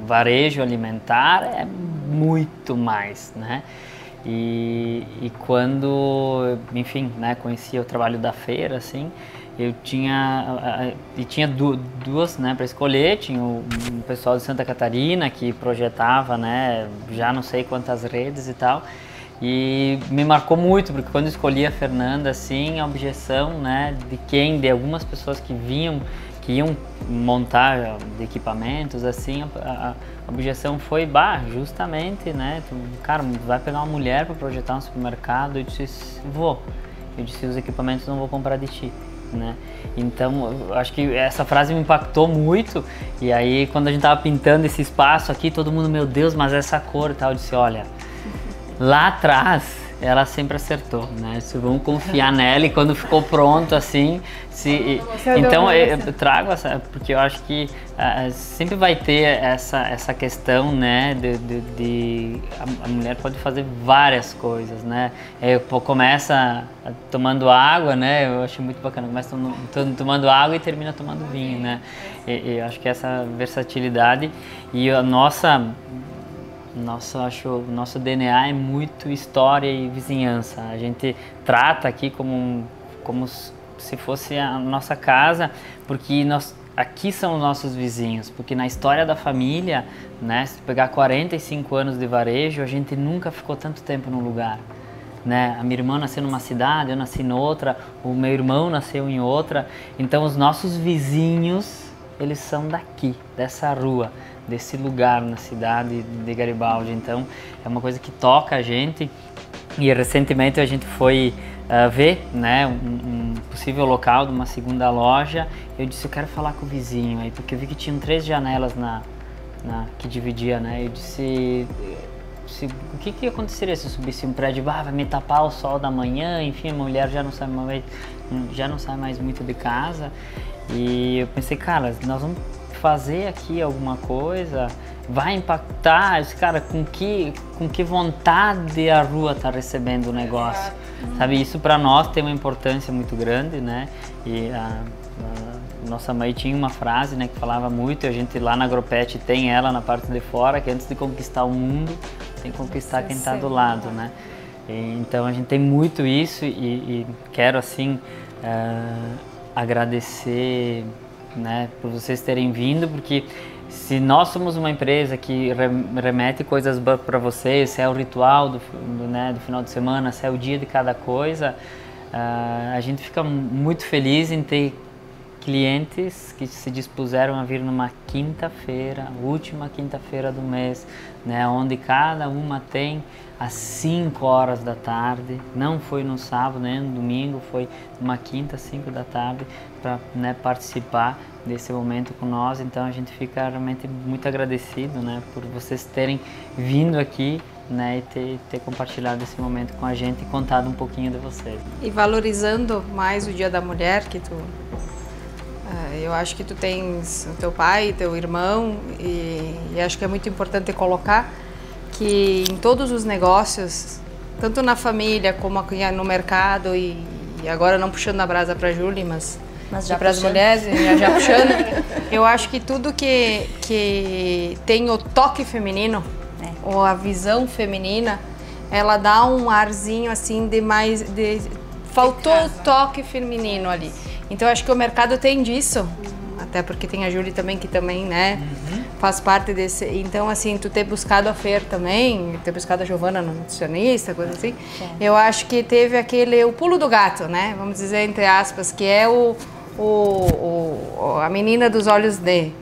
varejo alimentar é muito mais, né? E quando, enfim, né, conhecia o trabalho da feira, assim, eu tinha duas, né, para escolher. Tinha o pessoal de Santa Catarina que projetava, né, já não sei quantas redes e tal. E me marcou muito, porque quando eu escolhi a Fernanda, assim, a objeção, né, de algumas pessoas que iam montar de equipamentos, assim, a objeção foi, justamente, né, cara, vai pegar uma mulher para projetar um supermercado? Eu disse, vou. Eu disse, os equipamentos não vou comprar de ti, né. Então, eu acho que essa frase me impactou muito. E aí, quando a gente tava pintando esse espaço aqui, todo mundo, meu Deus, mas essa cor e tal, eu disse, olha, lá atrás ela sempre acertou, né? Vamos confiar nela, e quando ficou pronto assim, então eu trago essa, porque eu acho que sempre vai ter essa questão, né? A mulher pode fazer várias coisas, né? Começa tomando água, né? Eu acho muito bacana. Começa tomando água e termina tomando vinho, né? Eu acho que essa versatilidade e a nosso DNA é muito história e vizinhança. A gente trata aqui como se fosse a nossa casa, porque aqui são os nossos vizinhos. Porque na história da família, né, se pegar 45 anos de varejo, a gente nunca ficou tanto tempo num lugar, né? A minha irmã nasceu numa cidade, eu nasci em outra, o meu irmão nasceu em outra. Então os nossos vizinhos, eles são daqui, dessa rua, desse lugar na cidade de Garibaldi. Então é uma coisa que toca a gente. E recentemente a gente foi ver, né, um possível local de uma segunda loja. Eu disse, eu quero falar com o vizinho aí, porque eu vi que tinham 3 janelas que dividia, né? Eu disse, o que aconteceria se eu subisse um prédio? Vai me tapar o sol da manhã, enfim, a mulher já não sai mais muito de casa. E eu pensei, cara, nós vamos fazer aqui alguma coisa, vai impactar, esse cara, com que vontade a rua está recebendo o negócio, sabe? Isso para nós tem uma importância muito grande, né? E a nossa mãe tinha uma frase, né, que falava muito, e a gente lá na Agropet tem ela na parte de fora, que antes de conquistar o mundo, tem que conquistar quem está do lado, né? E, então a gente tem muito isso e quero assim agradecer, né, por vocês terem vindo, porque se nós somos uma empresa que remete coisas para vocês, se é o ritual do final de semana, se é o dia de cada coisa, a gente fica muito feliz em ter clientes que se dispuseram a vir numa quinta-feira, última quinta-feira do mês, né, onde cada uma tem às 5 horas da tarde, não foi no sábado nem no domingo, foi uma quinta, 5 da tarde, para, né, participar desse momento com nós. Então a gente fica realmente muito agradecido, né, por vocês terem vindo aqui, né, e ter compartilhado esse momento com a gente e contado um pouquinho de vocês. E valorizando mais o Dia da Mulher, que eu acho que tu tens o teu pai, teu irmão, e acho que é muito importante colocar que em todos os negócios, tanto na família como aqui no mercado, e agora não puxando a brasa para a Júlia, mas já para as mulheres, já puxando, eu acho que tudo que tem o toque feminino, ou a visão feminina, ela dá um arzinho assim faltou o toque feminino ali. Então eu acho que o mercado tem disso, até porque tem a Júlia também, que também, né, faz parte desse. Então, assim, tu ter buscado a Fer também, ter buscado a Giovana, nutricionista, coisa assim, eu acho que teve o pulo do gato, né, vamos dizer, entre aspas, que é a menina dos olhos de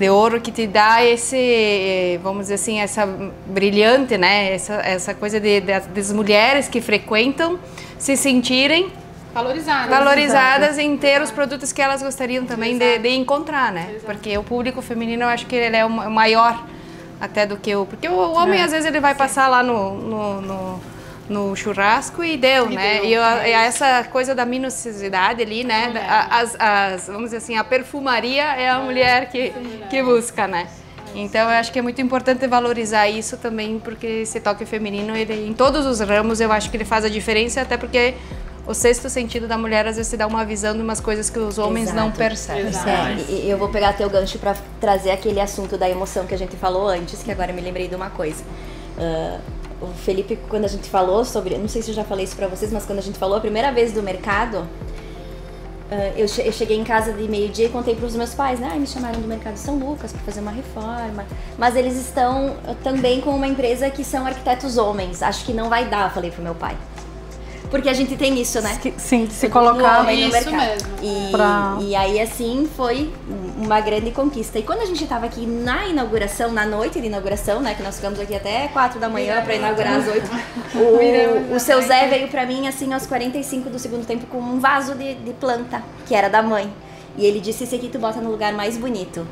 ouro, que te dá esse, vamos dizer assim, essa brilhante, né, essa coisa das mulheres que frequentam se sentirem valorizadas em ter os produtos que elas gostariam também de encontrar, né? Porque o público feminino, eu acho que ele é o maior até do que o... Porque o homem, às vezes, ele vai passar lá no churrasco e deu, né? E essa coisa da minuciosidade ali, né? Vamos dizer assim, a perfumaria é a mulher que busca, né? Então, eu acho que é muito importante valorizar isso também, porque esse toque feminino, ele, em todos os ramos, eu acho que ele faz a diferença, até porque o sexto sentido da mulher, às vezes, se dá uma visão de umas coisas que os homens não percebem. E eu vou pegar teu gancho para trazer aquele assunto da emoção que a gente falou antes, que agora eu me lembrei de uma coisa. O Felipe, quando a gente falou sobre... Não sei se eu já falei isso pra vocês, mas quando a gente falou a primeira vez do mercado, eu cheguei em casa de meio-dia e contei pros meus pais, né? Me chamaram do Mercado São Lucas para fazer uma reforma. Mas eles estão também com uma empresa que são arquitetos homens. Acho que não vai dar, falei pro meu pai. Porque a gente tem isso, né? Sim, de se colocar no mercado. Mesmo. E aí, assim, foi uma grande conquista. E quando a gente estava aqui na inauguração, na noite de inauguração, né? Que nós ficamos aqui até 4 da manhã para inaugurar às 8. O seu Zé veio para mim, assim, aos 45 do segundo tempo, com um vaso de planta, que era da mãe. E ele disse, esse aqui tu bota no lugar mais bonito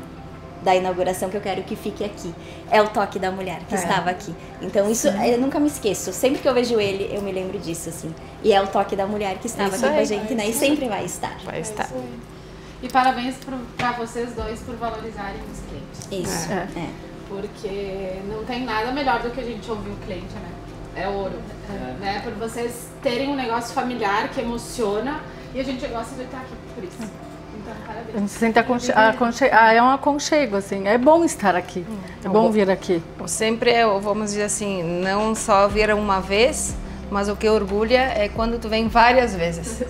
da inauguração, que eu quero que fique aqui. É o toque da mulher que estava aqui. Então isso eu nunca me esqueço. Sempre que eu vejo ele, eu me lembro disso, assim. E é o toque da mulher que estava aqui com a gente, né? E sempre vai estar. Vai estar. E parabéns para vocês dois por valorizarem os clientes. Isso. Porque não tem nada melhor do que a gente ouvir o cliente, né? É ouro. Né? Por vocês terem um negócio familiar que emociona e a gente gosta de estar aqui por isso. Então, parabéns. A gente se sente é um aconchego, assim. É bom estar aqui. É bom vir aqui. Sempre, vamos dizer assim, não só vir uma vez, mas o que orgulha é quando tu vem várias vezes.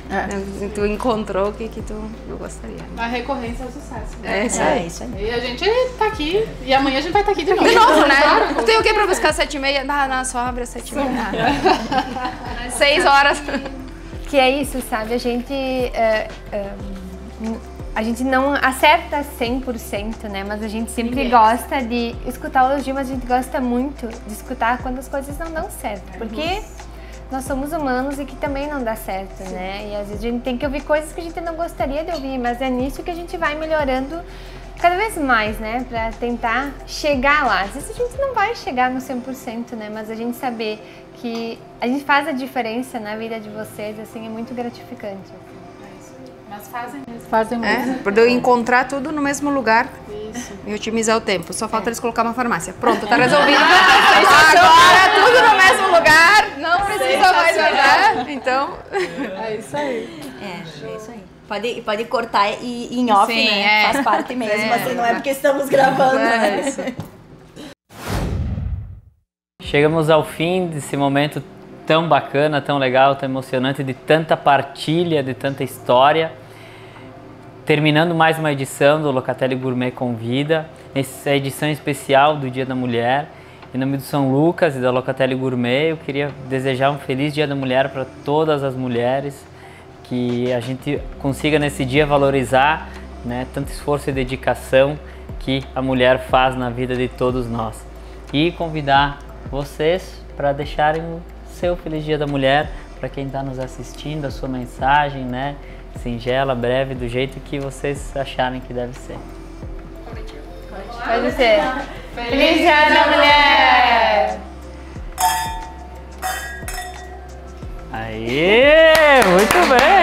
Né? Tu encontrou o que tu gostaria. A recorrência é o sucesso. Né? É isso aí. E a gente tá aqui, e amanhã a gente vai estar aqui de novo. De novo, né? Claro, Tu tem o que pra buscar 7h30? Não, só abre às 7h30. 6 horas. Que é isso, sabe? A gente não acerta 100%, né? Mas a gente sempre gosta de escutar o elogio, mas a gente gosta muito de escutar quando as coisas não dão certo. Porque nós somos humanos e que também não dá certo, né? E às vezes a gente tem que ouvir coisas que a gente não gostaria de ouvir, mas é nisso que a gente vai melhorando cada vez mais, né? Pra tentar chegar lá. Às vezes a gente não vai chegar no 100%, né? Mas a gente saber que a gente faz a diferença na vida de vocês, assim, é muito gratificante. Mas fazem mesmo. Fazem mesmo. Poder encontrar tudo no mesmo lugar. Isso. E otimizar o tempo. Só falta eles colocar uma farmácia. Pronto, tá resolvido. Agora tudo no mesmo lugar. Não precisa mais viajar. Então, É isso aí. É isso aí. Pode cortar em off, Sim, né? Faz parte mesmo, assim, não é porque estamos gravando, né? isso. Chegamos ao fim desse momento tão bacana, tão legal, tão emocionante, de tanta partilha, de tanta história. Terminando mais uma edição do Locatelli Gourmet Convida, essa edição especial do Dia da Mulher. Em nome do São Lucas e da Locatelli Gourmet, eu queria desejar um feliz Dia da Mulher para todas as mulheres, que a gente consiga nesse dia valorizar, né, tanto esforço e dedicação que a mulher faz na vida de todos nós. E convidar vocês para deixarem o seu Feliz Dia da Mulher, para quem está nos assistindo, a sua mensagem, né, singela, breve, do jeito que vocês acharem que deve ser. Pode ser. Feliz Dia da Mulher! Aê! Muito bem!